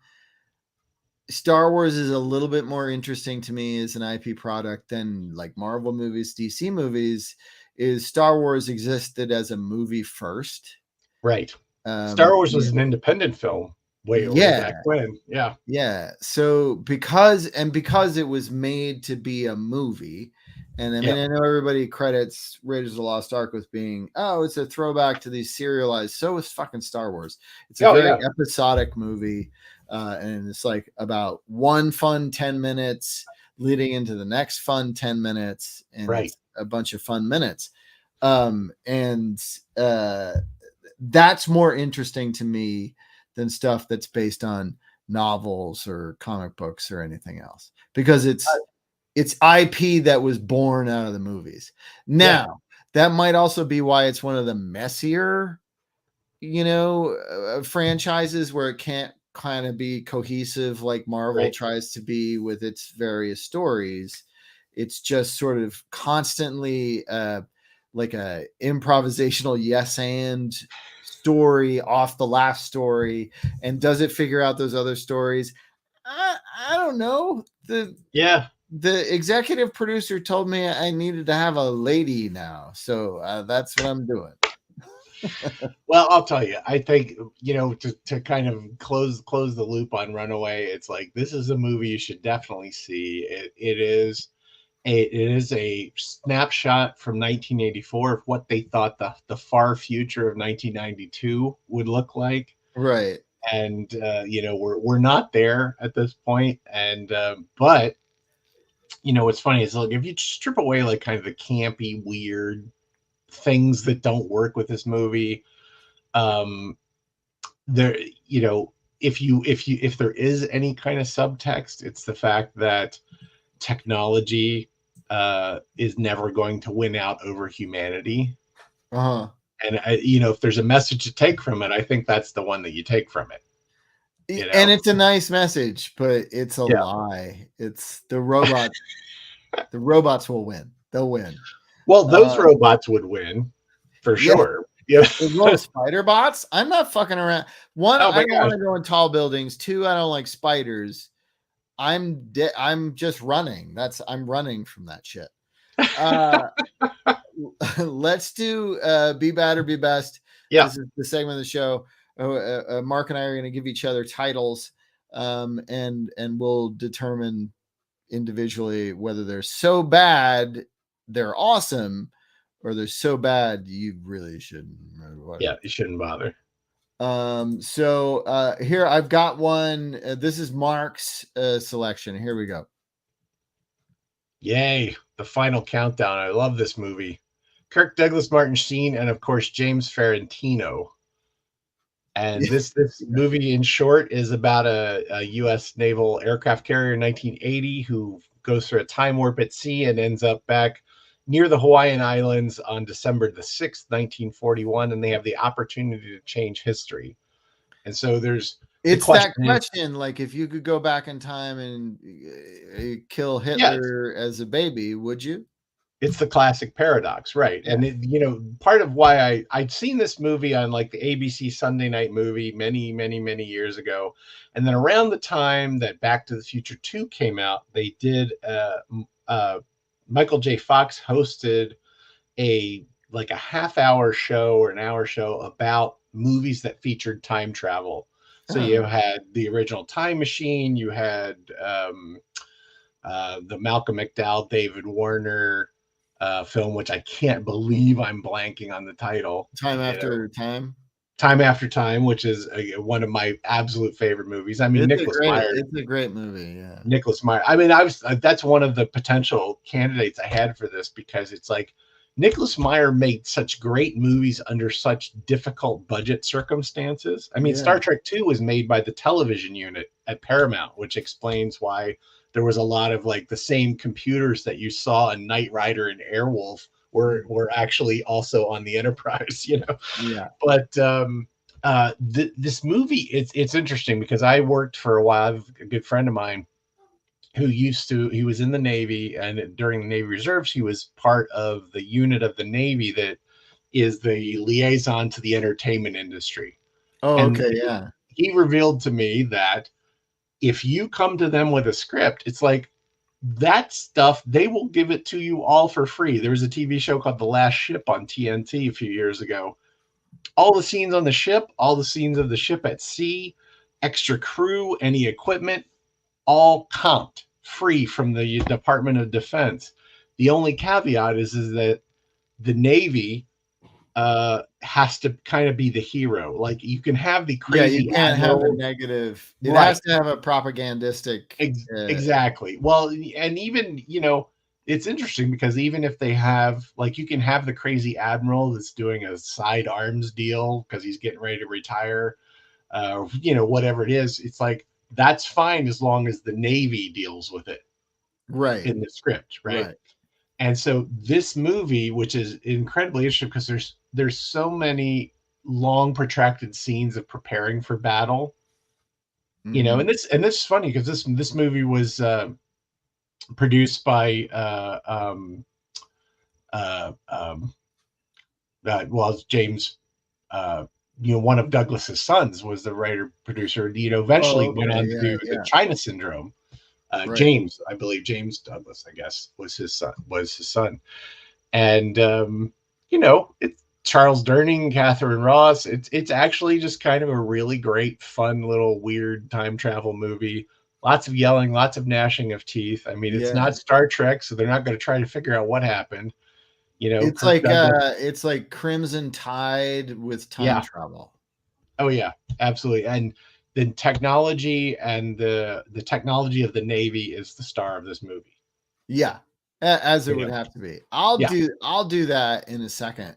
Star Wars is a little bit more interesting to me as an IP product than like Marvel movies, DC movies, is Star Wars existed as a movie first. Right. Star Wars was Yeah. an independent film way Yeah. back when. Yeah. Yeah. So because it was made to be a movie, and I mean, I know everybody credits Raiders of the Lost Ark with being, oh, it's a throwback to these serialized. So is fucking Star Wars. It's a very episodic movie. And it's like about one fun 10 minutes leading into the next fun 10 minutes. And it's a bunch of fun minutes. That's more interesting to me than stuff that's based on novels or comic books or anything else, because it's IP that was born out of the movies. Now, that might also be why it's one of the messier, franchises where it can't kind of be cohesive like Marvel tries to be with its various stories. It's just sort of constantly like a improvisational yes and story off the last story. And does it figure out those other stories? I don't know. The executive producer told me I needed to have a lady now, so that's what I'm doing. Well, I'll tell you, I think, to kind of close the loop on Runaway, it's like, this is a movie you should definitely see. It is a snapshot from 1984 of what they thought the far future of 1992 would look like. Right. And we're not there at this point. And but what's funny is, like, if you strip away like kind of the campy, weird things that don't work with this movie, there, if there is any kind of subtext, it's the fact that technology is never going to win out over humanity. And if there's a message to take from it, I think that's the one that you take from it. And it's a nice message, but it's a lie. It's the robot. The robots will win. They'll win. Well, those robots would win for sure. Yeah. Spider bots. I'm not fucking around. One, I don't want to go in tall buildings. Two, I don't like spiders. I'm just running. I'm running from that shit. Let's do Be Bad or Be Best. Yeah. This is the segment of the show. Mark and I are going to give each other titles, and we'll determine individually whether they're so bad they're awesome, or they're so bad you really shouldn't. Yeah, you shouldn't bother. So here I've got one. This is Mark's selection. Here we go. Yay, the final countdown. I love this movie. Kirk Douglas, Martin Sheen, and of course James Ferrantino. And this movie, in short, is about a U.S. naval aircraft carrier in 1980 who goes through a time warp at sea and ends up back near the Hawaiian Islands on December the 6th, 1941, and they have the opportunity to change history. And so it's that question, like, if you could go back in time and kill Hitler as a baby, would you? It's the classic paradox, right? Yeah. And part of why I'd seen this movie on like the ABC Sunday Night Movie many, many, many years ago, and then around the time that Back to the Future 2 came out, they did Michael J. Fox hosted a half-hour show or an hour show about movies that featured time travel. So you had the original Time Machine, you had the Malcolm McDowell, David Warner film, which I can't believe I'm blanking on the title. Time After Time. Time After Time, which is one of my absolute favorite movies. I mean, It's a great movie. Yeah. Nicholas Meyer. I mean, that's one of the potential candidates I had for this, because it's like Nicholas Meyer made such great movies under such difficult budget circumstances. I mean, Yeah. Star Trek 2 was made by the television unit at Paramount, which explains why there was a lot of like the same computers that you saw in Knight Rider and Airwolf were actually also on the Enterprise, you know. Yeah. But this movie, it's interesting because I worked for a while. I have a good friend of mine who he was in the Navy, and during the Navy Reserves, he was part of the unit of the Navy that is the liaison to the entertainment industry. Oh, And okay. Yeah. he revealed to me that if you come to them with a script, it's like that stuff, they will give it to you all for free. There was a TV show called The Last Ship on TNT a few years ago. All the scenes on the ship, all the scenes of the ship at sea, extra crew, any equipment, all comped free from the Department of Defense. The only caveat is that the Navy has to kind of be the hero. Like you can have the crazy you can't admiral, have a negative. It right? has to have a propagandistic. Exactly. Well, and even it's interesting because even if they have, like, you can have the crazy admiral that's doing a side arms deal because he's getting ready to retire, whatever it is. It's like that's fine as long as the Navy deals with it Right. in the script, right? And so this movie, which is incredibly interesting because there's so many long protracted scenes of preparing for battle, and this is funny because this movie was produced by James, one of Douglas's sons was the writer producer. Eventually went on to do the China Syndrome. James, I believe James Douglas, I guess, was his son. And it's Charles Durning, Catherine Ross. It's actually just kind of a really great, fun little weird time travel movie. Lots of yelling, lots of gnashing of teeth. I mean, it's not Star Trek, so they're not going to try to figure out what happened. It's Kirk Douglas, it's like Crimson Tide with time travel. Oh yeah, absolutely. And the technology and the technology of the Navy is the star of this movie. Yeah, as it would have to be. I'll do that in a second.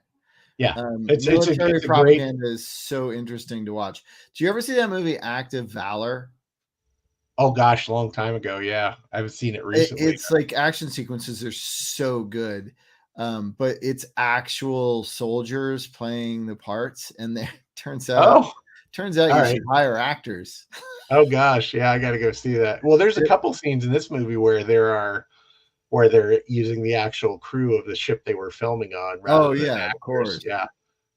Yeah, military propaganda is so interesting to watch. Do you ever see that movie Active Valor? Oh gosh, a long time ago. Yeah, I haven't seen it recently. It's like action sequences are so good, but it's actual soldiers playing the parts, and it turns out you should hire actors. Oh gosh, yeah, I got to go see that. Well, there's a couple scenes in this movie where they're using the actual crew of the ship they were filming on. Oh yeah, of course. Yeah.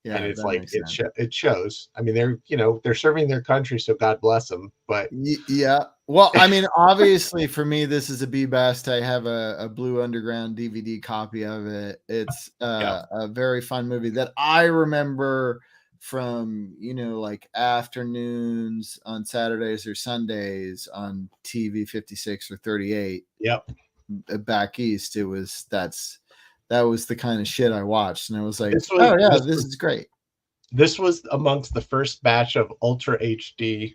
And it's like it shows. I mean, they're serving their country, so God bless them. But yeah, well, I mean, obviously for me, this is a B best. I have a Blue Underground DVD copy of it. It's a very fun movie that I remember from like afternoons on Saturdays or Sundays on TV 56 or 38. Yep. Back east, that was the kind of shit I watched, and I was like, this is great. This was amongst the first batch of Ultra HD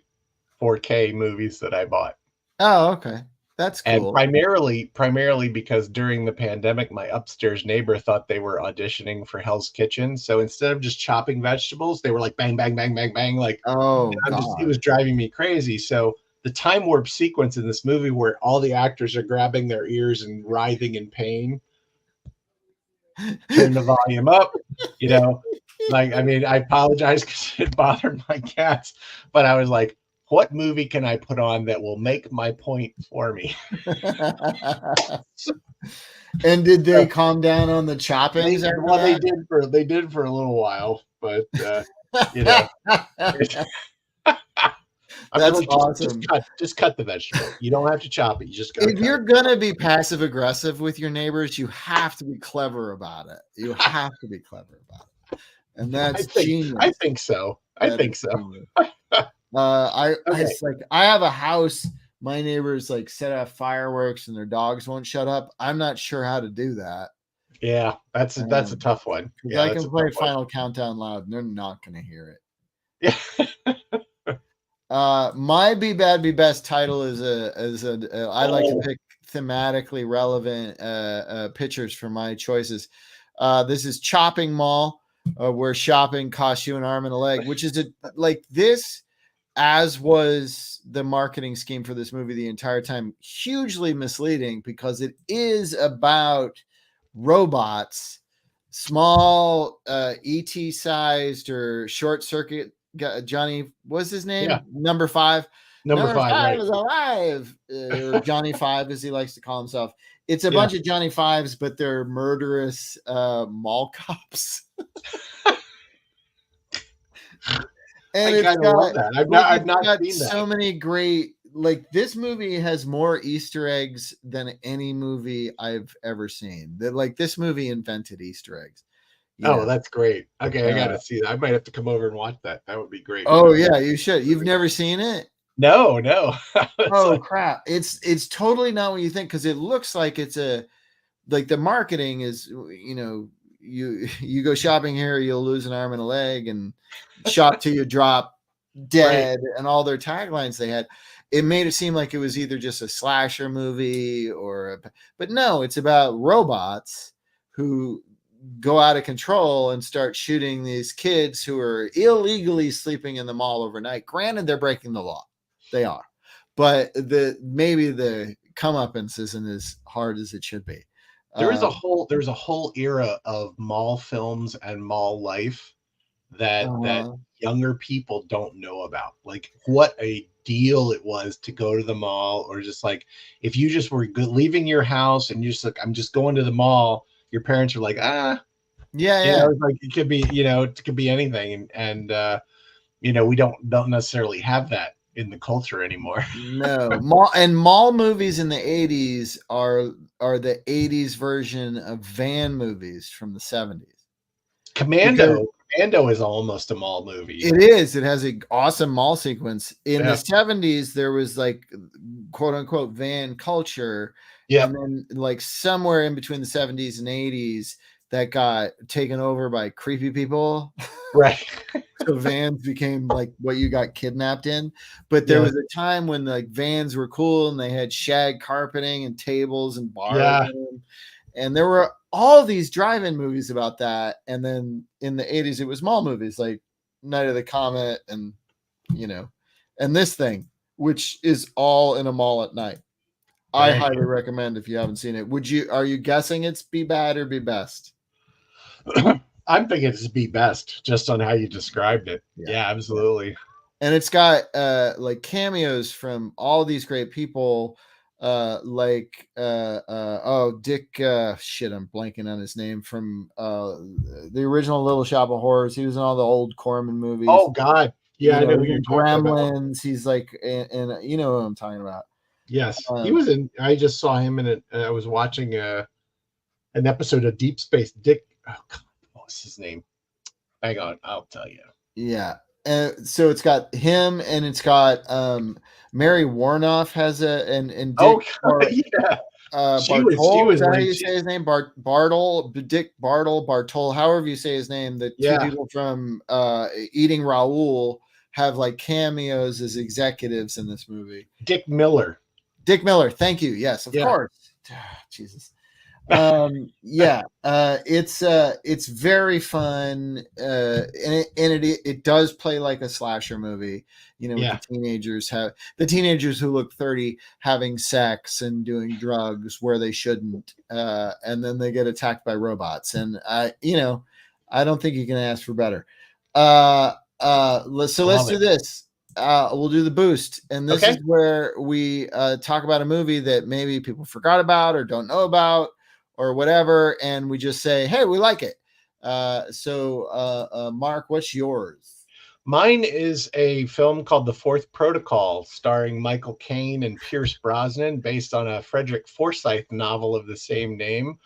4K movies that I bought. Oh, okay. That's cool. And primarily because during the pandemic, my upstairs neighbor thought they were auditioning for Hell's Kitchen. So instead of just chopping vegetables, they were like bang, bang, bang, bang, bang. Like, it was driving me crazy. So the time warp sequence in this movie where all the actors are grabbing their ears and writhing in pain, turn the volume up, like, I mean, I apologize because it bothered my cats, but I was like, what movie can I put on that will make my point for me? And did they calm down on the choppings? They did for a little while, but that's awesome. Just cut the vegetable. You don't have to chop it. You just if you're gonna be passive aggressive with your neighbors, you have to be clever about it. You have to be clever about it, and that's genius. I think so. I have a house. My neighbors like set off fireworks, and their dogs won't shut up. I'm not sure how to do that. Yeah, that's a tough one. Yeah, I can play Final Countdown loud, and they're not going to hear it. Yeah. My Be Bad Be Best title I like to pick thematically relevant pictures for my choices. This is Chopping Mall, where shopping costs you an arm and a leg, which is like this, as was the marketing scheme for this movie the entire time, hugely misleading because it is about robots, small ET sized or short circuit. Johnny, what's his name? Yeah. Number 5. Number five, right. is alive. Or Johnny 5, as he likes to call himself. It's a Yeah. bunch of Johnny 5s, but they're murderous mall cops. And I it's kind of love that. I've not seen so that. many great, like, this movie has more Easter eggs than any movie I've ever seen. That, like, this movie invented Easter eggs. Oh, that's great. Okay, I got Uh, to see that. I might have to come over and watch that. That would be great. Oh yeah, you should. You've never seen it? No. Oh Like, crap! It's totally not what you think, because it looks like it's like the marketing is, you go shopping here, you'll lose an arm and a leg, and shop till you drop dead, right, and all their taglines they had. It made it seem like it was either just a slasher movie but no, it's about robots who go out of control and start shooting these kids who are illegally sleeping in the mall overnight. Granted, they're breaking the law. They are. But maybe the comeuppance isn't as hard as it should be. There's a whole era of mall films and mall life that younger people don't know about. Like what a deal it was to go to the mall, or just like if you just were leaving your house and you're just like, I'm just going to the mall. Your parents are like, yeah. Like it could be, it could be anything, and we don't necessarily have that in the culture anymore. No, mall movies in the 80s are the 80s version of van movies from the 70s. Commando is almost a mall movie. It is. It has an awesome mall sequence. In the 70s, there was like quote unquote van culture. Yeah. And then like somewhere in between the 70s and 80s, that got taken over by creepy people. Right. So vans became like what you got kidnapped in. But there was a time when like vans were cool and they had shag carpeting and tables and bars. Yeah. And there were all these drive-in movies about that. And then in the 80s, it was mall movies like Night of the Comet and, and this thing, which is all in a mall at night. I highly recommend if you haven't seen it. Are you guessing it's Be Bad or Be Best? I'm thinking it's Be Best just on how you described it. Yeah, absolutely. And it's got like cameos from all these great people. Dick I'm blanking on his name, from the original Little Shop of Horrors. He was in all the old Corman movies. Oh God, yeah, I know who you're talking Gremlins. About. He's like, and you know what I'm talking about. Yes, he was in. I just saw him in it. I was watching an episode of Deep Space. Dick, oh God, what was his name? Hang on, I'll tell you. Yeah. So it's got him, and it's got Mary Warnoff has and Dick. Oh God, yeah. Bartol, is that how you say his name? Dick Bartol, however you say his name. The two people from Eating Raoul have like cameos as executives in this movie. Dick Miller, thank you. Yes, of course. Jesus. It's very fun, and it does play like a slasher movie. The teenagers who look 30 having sex and doing drugs where they shouldn't, and then they get attacked by robots. And I don't think you can ask for better. Let's do this. We'll do the boost, and this is where we talk about a movie that maybe people forgot about or don't know about or whatever, and we just say, hey, we like it. Mark, what's yours? Mine is a film called The Fourth Protocol, starring Michael Caine and Pierce Brosnan, based on a Frederick Forsyth novel of the same name.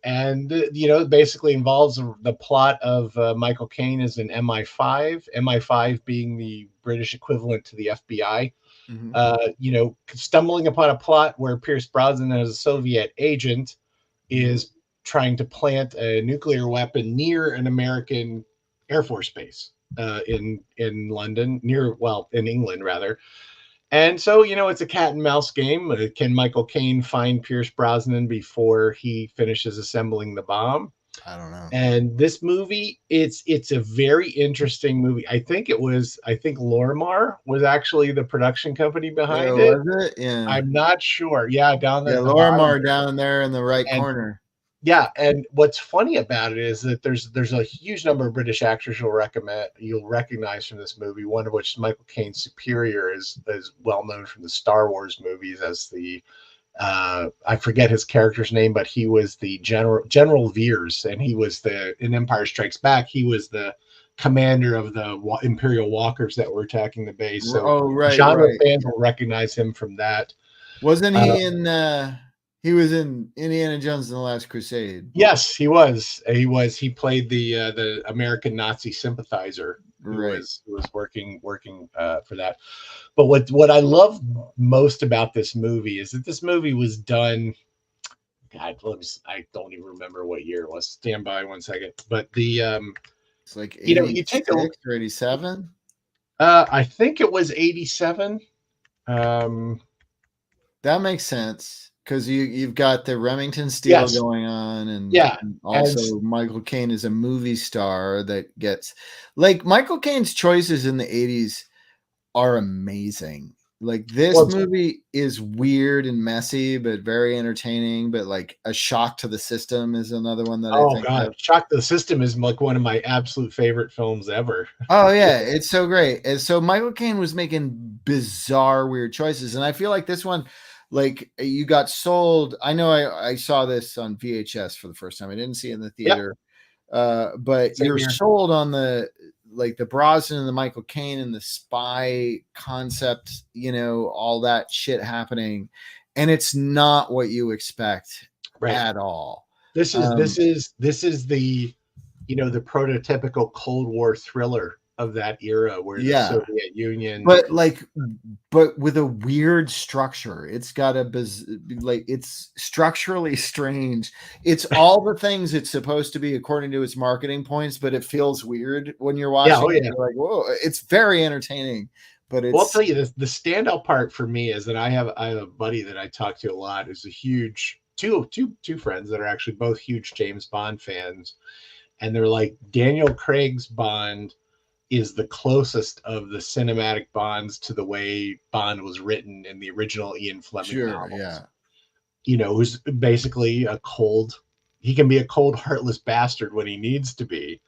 And, it basically involves the plot of Michael Caine as an MI5 being the British equivalent to the FBI, stumbling upon a plot where Pierce Brosnan, as a Soviet agent, is trying to plant a nuclear weapon near an American Air Force base. in London, in England rather. And so, it's a cat and mouse game. Can Michael Caine find Pierce Brosnan before he finishes assembling the bomb? I don't know. And this movie, it's a very interesting movie. I think Lorimar was actually the production company behind it. Was it? Yeah. I'm not sure. Yeah, down there Yeah, at the bottom. Lorimar down there in the right And corner. yeah, and what's funny about it is that there's a huge number of British actors you'll recognize from this movie. One of which, Michael Caine's superior, is well known from the Star Wars movies as the I forget his character's name, but he was the General Veers, and he was in Empire Strikes Back. He was the commander of the Imperial Walkers that were attacking the base. So genre fans will recognize him from that. Wasn't he in? He was in Indiana Jones and the Last Crusade. Yes, he was. He played the American Nazi sympathizer who was working for that. But what I love most about this movie is that this movie was done. God, I don't even remember what year it was. Stand by 1 second. But it's like 86 you take or 87. I think it was 87. That makes sense. Because you've got the Remington Steel going on, and also Michael Caine is a movie star that gets Michael Caine's choices in the 80s are amazing. Like this movie is weird and messy, but very entertaining. But like A Shock to the System is another one that I think of. Shock to the System is like one of my absolute favorite films ever. Oh yeah, it's so great. And so Michael Caine was making bizarre, weird choices, and I feel like this one. Like you got sold. I know I saw this on VHS for the first time. I didn't see it in the theater. But you're sold on the Brosnan and the Michael Caine and the spy concept, all that shit happening. And it's not what you expect at all. This is the, the prototypical Cold War thriller of that era where the Soviet Union, but with a weird structure. It's got it's structurally strange. It's all the things it's supposed to be according to its marketing points, but it feels weird when you're watching it. You're like, whoa, it's very entertaining. But I'll tell you this, the standout part for me is that I have a buddy that I talk to a lot who's a huge two friends that are actually both huge James Bond fans, and they're like, Daniel Craig's Bond is the closest of the cinematic Bonds to the way Bond was written in the original Ian Fleming novels. Who's basically he can be a cold, heartless bastard when he needs to be.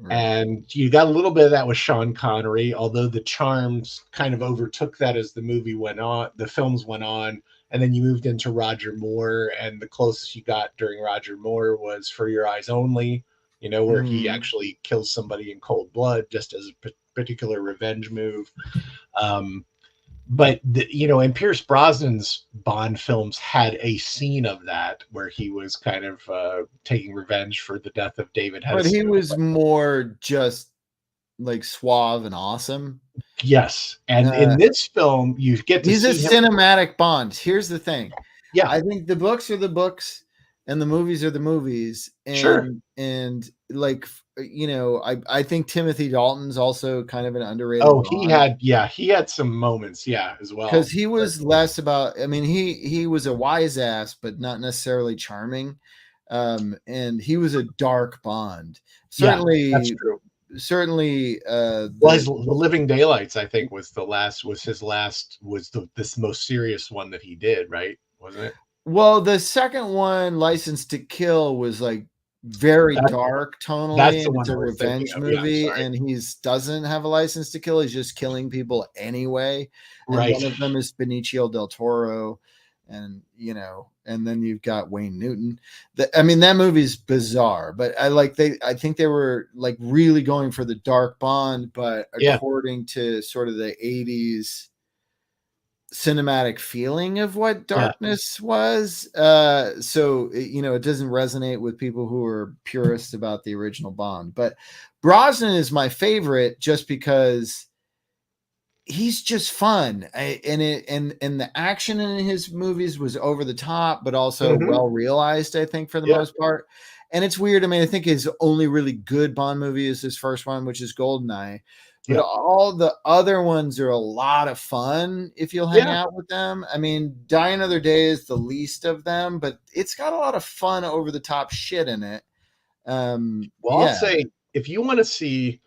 Right. And you got a little bit of that with Sean Connery, although the charms kind of overtook that as the films went on, and then you moved into Roger Moore, and the closest you got during Roger Moore was For Your Eyes Only, where he actually kills somebody in cold blood just as a particular revenge move. But and Pierce Brosnan's Bond films had a scene of that where he was kind of taking revenge for the death of David Hudson. But he was more just like suave and awesome. Yes. And in this film, you get to see a cinematic Bond. Here's the thing. Yeah. I think the books are the books and the movies are the movies. And, and I think Timothy Dalton's also kind of an underrated. Oh, he had some moments, as well. Because he was less about, he was a wise ass, but not necessarily charming. And he was a dark Bond. Certainly, that's true. Certainly, his Living Daylights, I think, was this most serious one that he did, right? Wasn't it? Well, the second one, License to Kill, was like very dark tonally. That's the one. It's a revenge movie, and he doesn't have a license to kill. He's just killing people anyway. And one of them is Benicio del Toro, and and then you've got Wayne Newton. That movie's bizarre, but I think they were like really going for the dark Bond, but according to sort of the 80s cinematic feeling of what darkness was. So it doesn't resonate with people who are purists about the original Bond. But Brosnan is my favorite just because he's just fun, and the action in his movies was over the top, but also well realized, I think, for the most part. And it's weird. I mean, I think his only really good Bond movie is his first one, which is Goldeneye. But Yeah. all the other ones are a lot of fun if you'll hang out with them. I mean, Die Another Day is the least of them, but it's got a lot of fun, over the top shit in it. Well, I'll say, if you want to see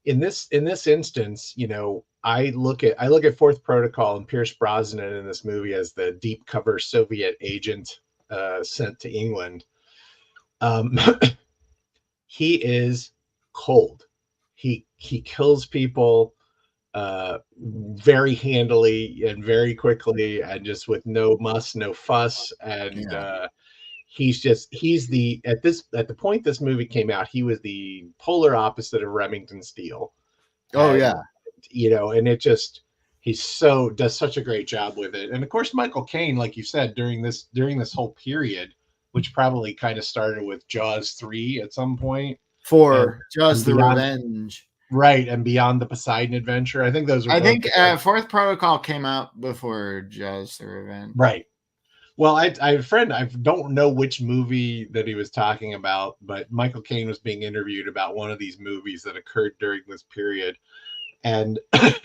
in this instance, you know, I look at Fourth Protocol and Pierce Brosnan in this movie as the deep cover Soviet agent sent to England. He is cold. He kills people very handily and very quickly, and just with no muss, no fuss. And he's the at the point this movie came out, he was the polar opposite of Remington Steele. Oh, And, yeah. You know, and he does such a great job with it. And of course, Michael Caine, like you said, during this whole period, which probably kind of started with Jaws 3 at some point. For Jaws the Revenge. Right, and Beyond the Poseidon Adventure. I think those are Fourth Protocol came out before Jaws the Revenge. Right. Well, I have a friend, I don't know which movie that he was talking about, but Michael Caine was being interviewed about one of these movies that occurred during this period. And the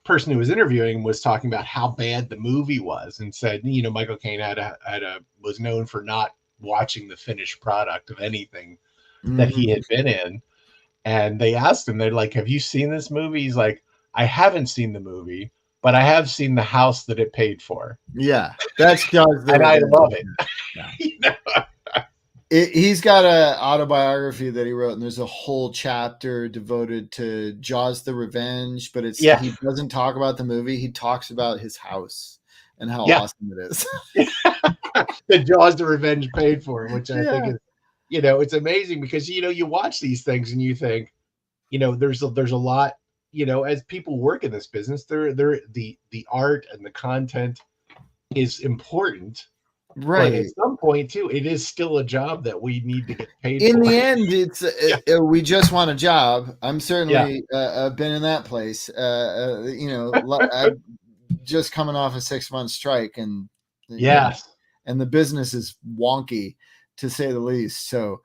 person who was interviewing him was talking about how bad the movie was, and said, you know, Michael Caine was known for not watching the finished product of anything that he had been in. And they asked him, they're like, have you seen this movie? He's like, I haven't seen the movie, but I have seen the house that it paid for. Yeah, that's Jaws the and Revenge. I love it. Yeah. You know? He's got an autobiography that he wrote, and there's a whole chapter devoted to Jaws the Revenge, but he doesn't talk about the movie. He talks about his house and how awesome it is. The Jaws the Revenge paid for, which I think is, you know, it's amazing, because, you know, you watch these things and you think, you know, there's a lot, you know, as people work in this business, the art and the content is important. Right. But at some point too, it is still a job that we need to get paid in for. the end. It's we just want a job. I'm certainly I've been in that place. You know, I'm just coming off a 6-month strike, and and the business is wonky, to say the least. So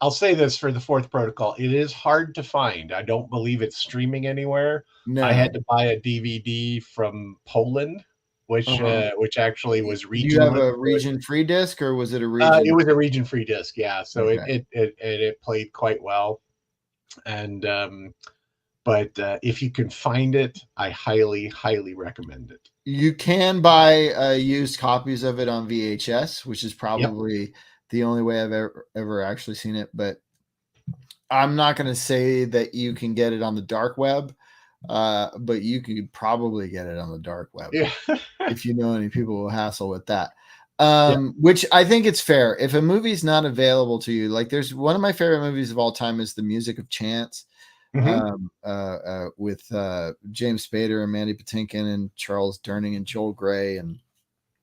I'll say this for the Fourth Protocol: it is hard to find. I don't believe it's streaming anywhere. No. I had to buy a DVD from Poland, which actually was regional. Do you have a region-free disc, or was it a region? It was a region-free disc, yeah. So it played quite well, and but if you can find it, I highly, highly recommend it. You can buy used copies of it on VHS, which is probably the only way I've ever actually seen it. But I'm not going to say that you can get it on the dark web. But you could probably get it on the dark web if you know any people who hassle with that. Which I think it's fair. If a movie's not available to you, like, there's one of my favorite movies of all time is The Music of Chance, with James Spader and Mandy Patinkin and Charles Durning and Joel Grey and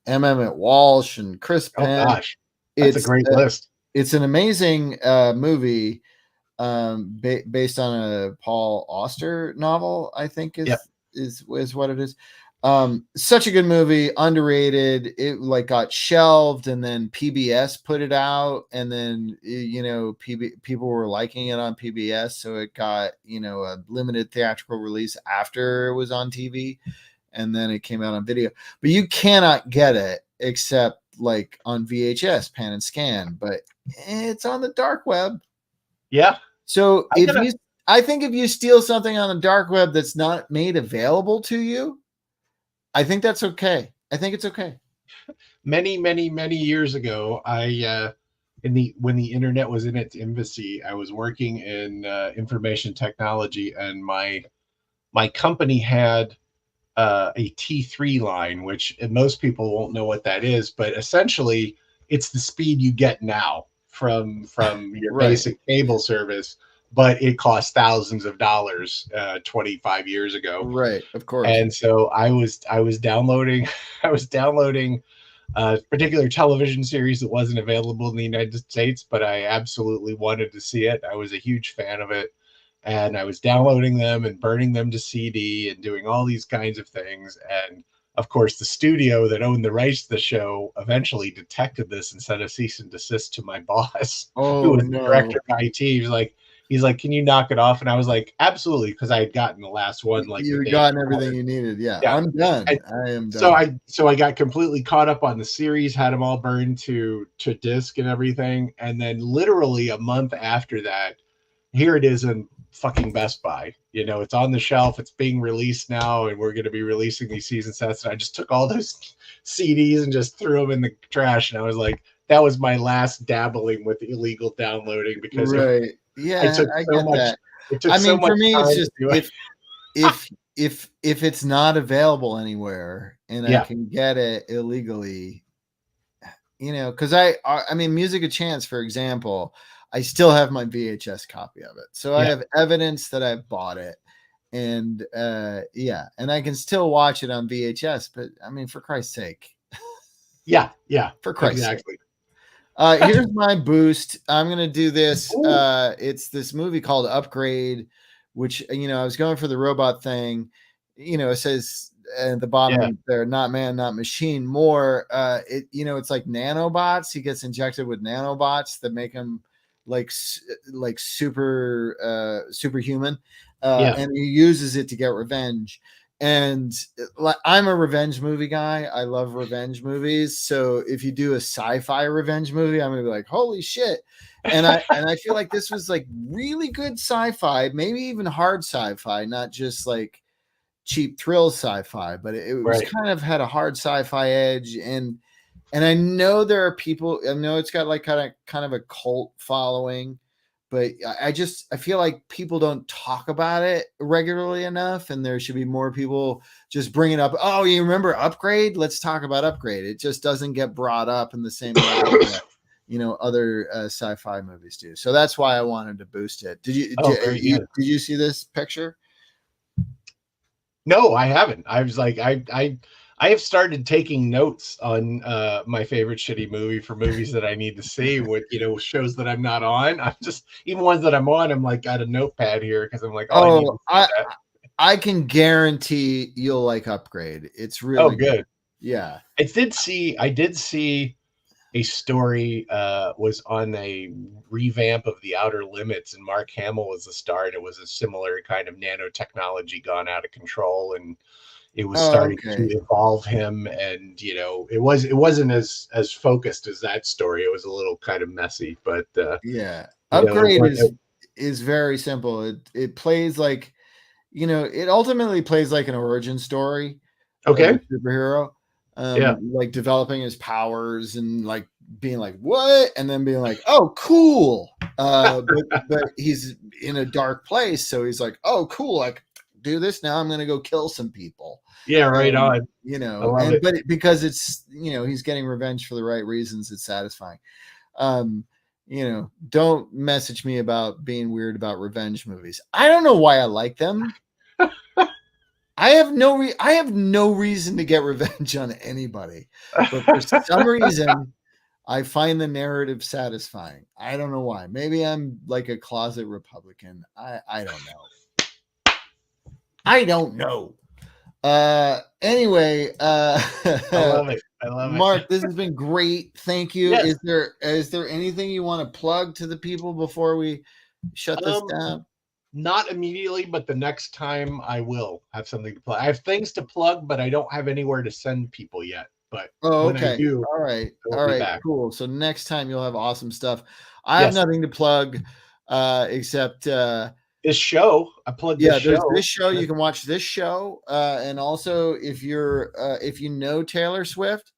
M. Emmett Walsh and Chris Penn. Oh gosh, that's a great list. It's an amazing movie. Based on a Paul Auster novel, I think is what it is. Such a good movie, underrated. It got shelved, and then PBS put it out, and then, you know, people were liking it on PBS, so it got, you know, a limited theatrical release after it was on TV, and then it came out on video. But you cannot get it except like on VHS, pan and scan, but it's on the dark web. Yeah. So I think if you steal something on the dark web that's not made available to you, I think that's okay. I think it's okay. Many, many, many years ago, when the internet was in its infancy, I was working in information technology, and my company had a T3 line, which most people won't know what that is, but essentially it's the speed you get now from your basic cable service, but it cost thousands of dollars 25 years ago. Right, of course. And so I was downloading a particular television series that wasn't available in the United States, but I absolutely wanted to see it. I was a huge fan of it, and I was downloading them and burning them to CD and doing all these kinds of things. And of course, the studio that owned the rights to the show eventually detected this and sent a cease and desist to my boss, who Oh was the no. director of IT. He's like, can you knock it off? And I was like, absolutely, because I had gotten the last one like the You've day gotten before. everything you needed. Yeah, Yeah. I'm done. And I am so done. I got completely caught up on the series, had them all burned to disc and everything, and then literally a month after that, here it is in fucking Best Buy. You know, it's on the shelf, it's being released now, and we're going to be releasing these season sets. And I just took all those CDs and just threw them in the trash. And I was like, that was my last dabbling with illegal downloading, because Right. I Yeah, took I so get much. that. It took I so mean, much for me, it's time to just do it. if it's not available anywhere and I Yeah. can get it illegally, because I mean, Music a Chance, for example, I still have my VHS copy of it, so I Yeah. have evidence that I bought it, and yeah, and I can still watch it on VHS. But I mean, for Christ's sake, Yeah. Yeah. for Christ's sake. Exactly. Here's my boost. I'm gonna do this. Ooh. It's this movie called Upgrade, which I was going for the robot thing. It says at the bottom Yeah. there, not man, not machine. More, it's like nanobots. He gets injected with nanobots that make him like superhuman, Yeah. and he uses it to get revenge. And I'm a revenge movie guy. I love revenge movies. So if you do a sci-fi revenge movie, I'm gonna be like, holy shit. And I feel like this was like really good sci-fi, maybe even hard sci-fi, not just like cheap thrill sci-fi, but it was Right. kind of had a hard sci-fi edge. And I know there are people, I know it's got like kind of a cult following, but I feel like people don't talk about it regularly enough, and there should be more people just bringing up, oh, you remember Upgrade? Let's talk about Upgrade. It just doesn't get brought up in the same way that other sci-fi movies do. So that's why I wanted to boost it. Did you see this picture? No, I haven't. I was like, I have started taking notes on my favorite shitty movie for movies that I need to see with shows that I'm not on. I'm just, even ones that I'm on, I'm like got a notepad here because I'm like, I need to see that. I can guarantee you'll like Upgrade. It's really good. Yeah. I did see a story was on a revamp of The Outer Limits, and Mark Hamill was the star, and it was a similar kind of nanotechnology gone out of control, and it was starting to evolve him, and it wasn't as focused as that story. It was a little kind of messy, but yeah, Upgrade is very simple. It plays like it ultimately plays like an origin story of a superhero. Like developing his powers and like being like what, and then being like, oh cool, but he's in a dark place, so he's like, oh cool, I can do this now, I'm gonna go kill some people. Right on. But because it's he's getting revenge for the right reasons, it's satisfying. Don't message me about being weird about revenge movies. I don't know why I like them. I have no reason to get revenge on anybody, but for some reason, I find the narrative satisfying. I don't know why. Maybe I'm like a closet Republican. I don't know. Anyway, I love it. Mark, this has been great. Thank you. Yes. Is there anything you want to plug to the people before we shut this down? Not immediately, but the next time I will have something to plug. I have things to plug, but I don't have anywhere to send people yet. But when I do, all right, cool. So next time you'll have awesome stuff. I have nothing to plug except this show. I plugged this show. There's this show. You can watch this show, and also if you know Taylor Swift,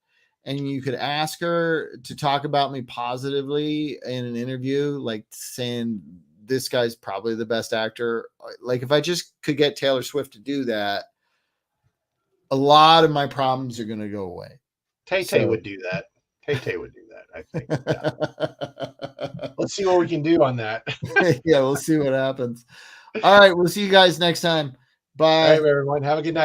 and you could ask her to talk about me positively in an interview, like saying this guy's probably the best actor. Like if I just could get Taylor Swift to do that, a lot of my problems are going to go away. Tay would do that. Tay would do that, I think. Yeah. Let's see what we can do on that. Yeah, we'll see what happens. All right, we'll see you guys next time. Bye. All right, everyone. Have a good night.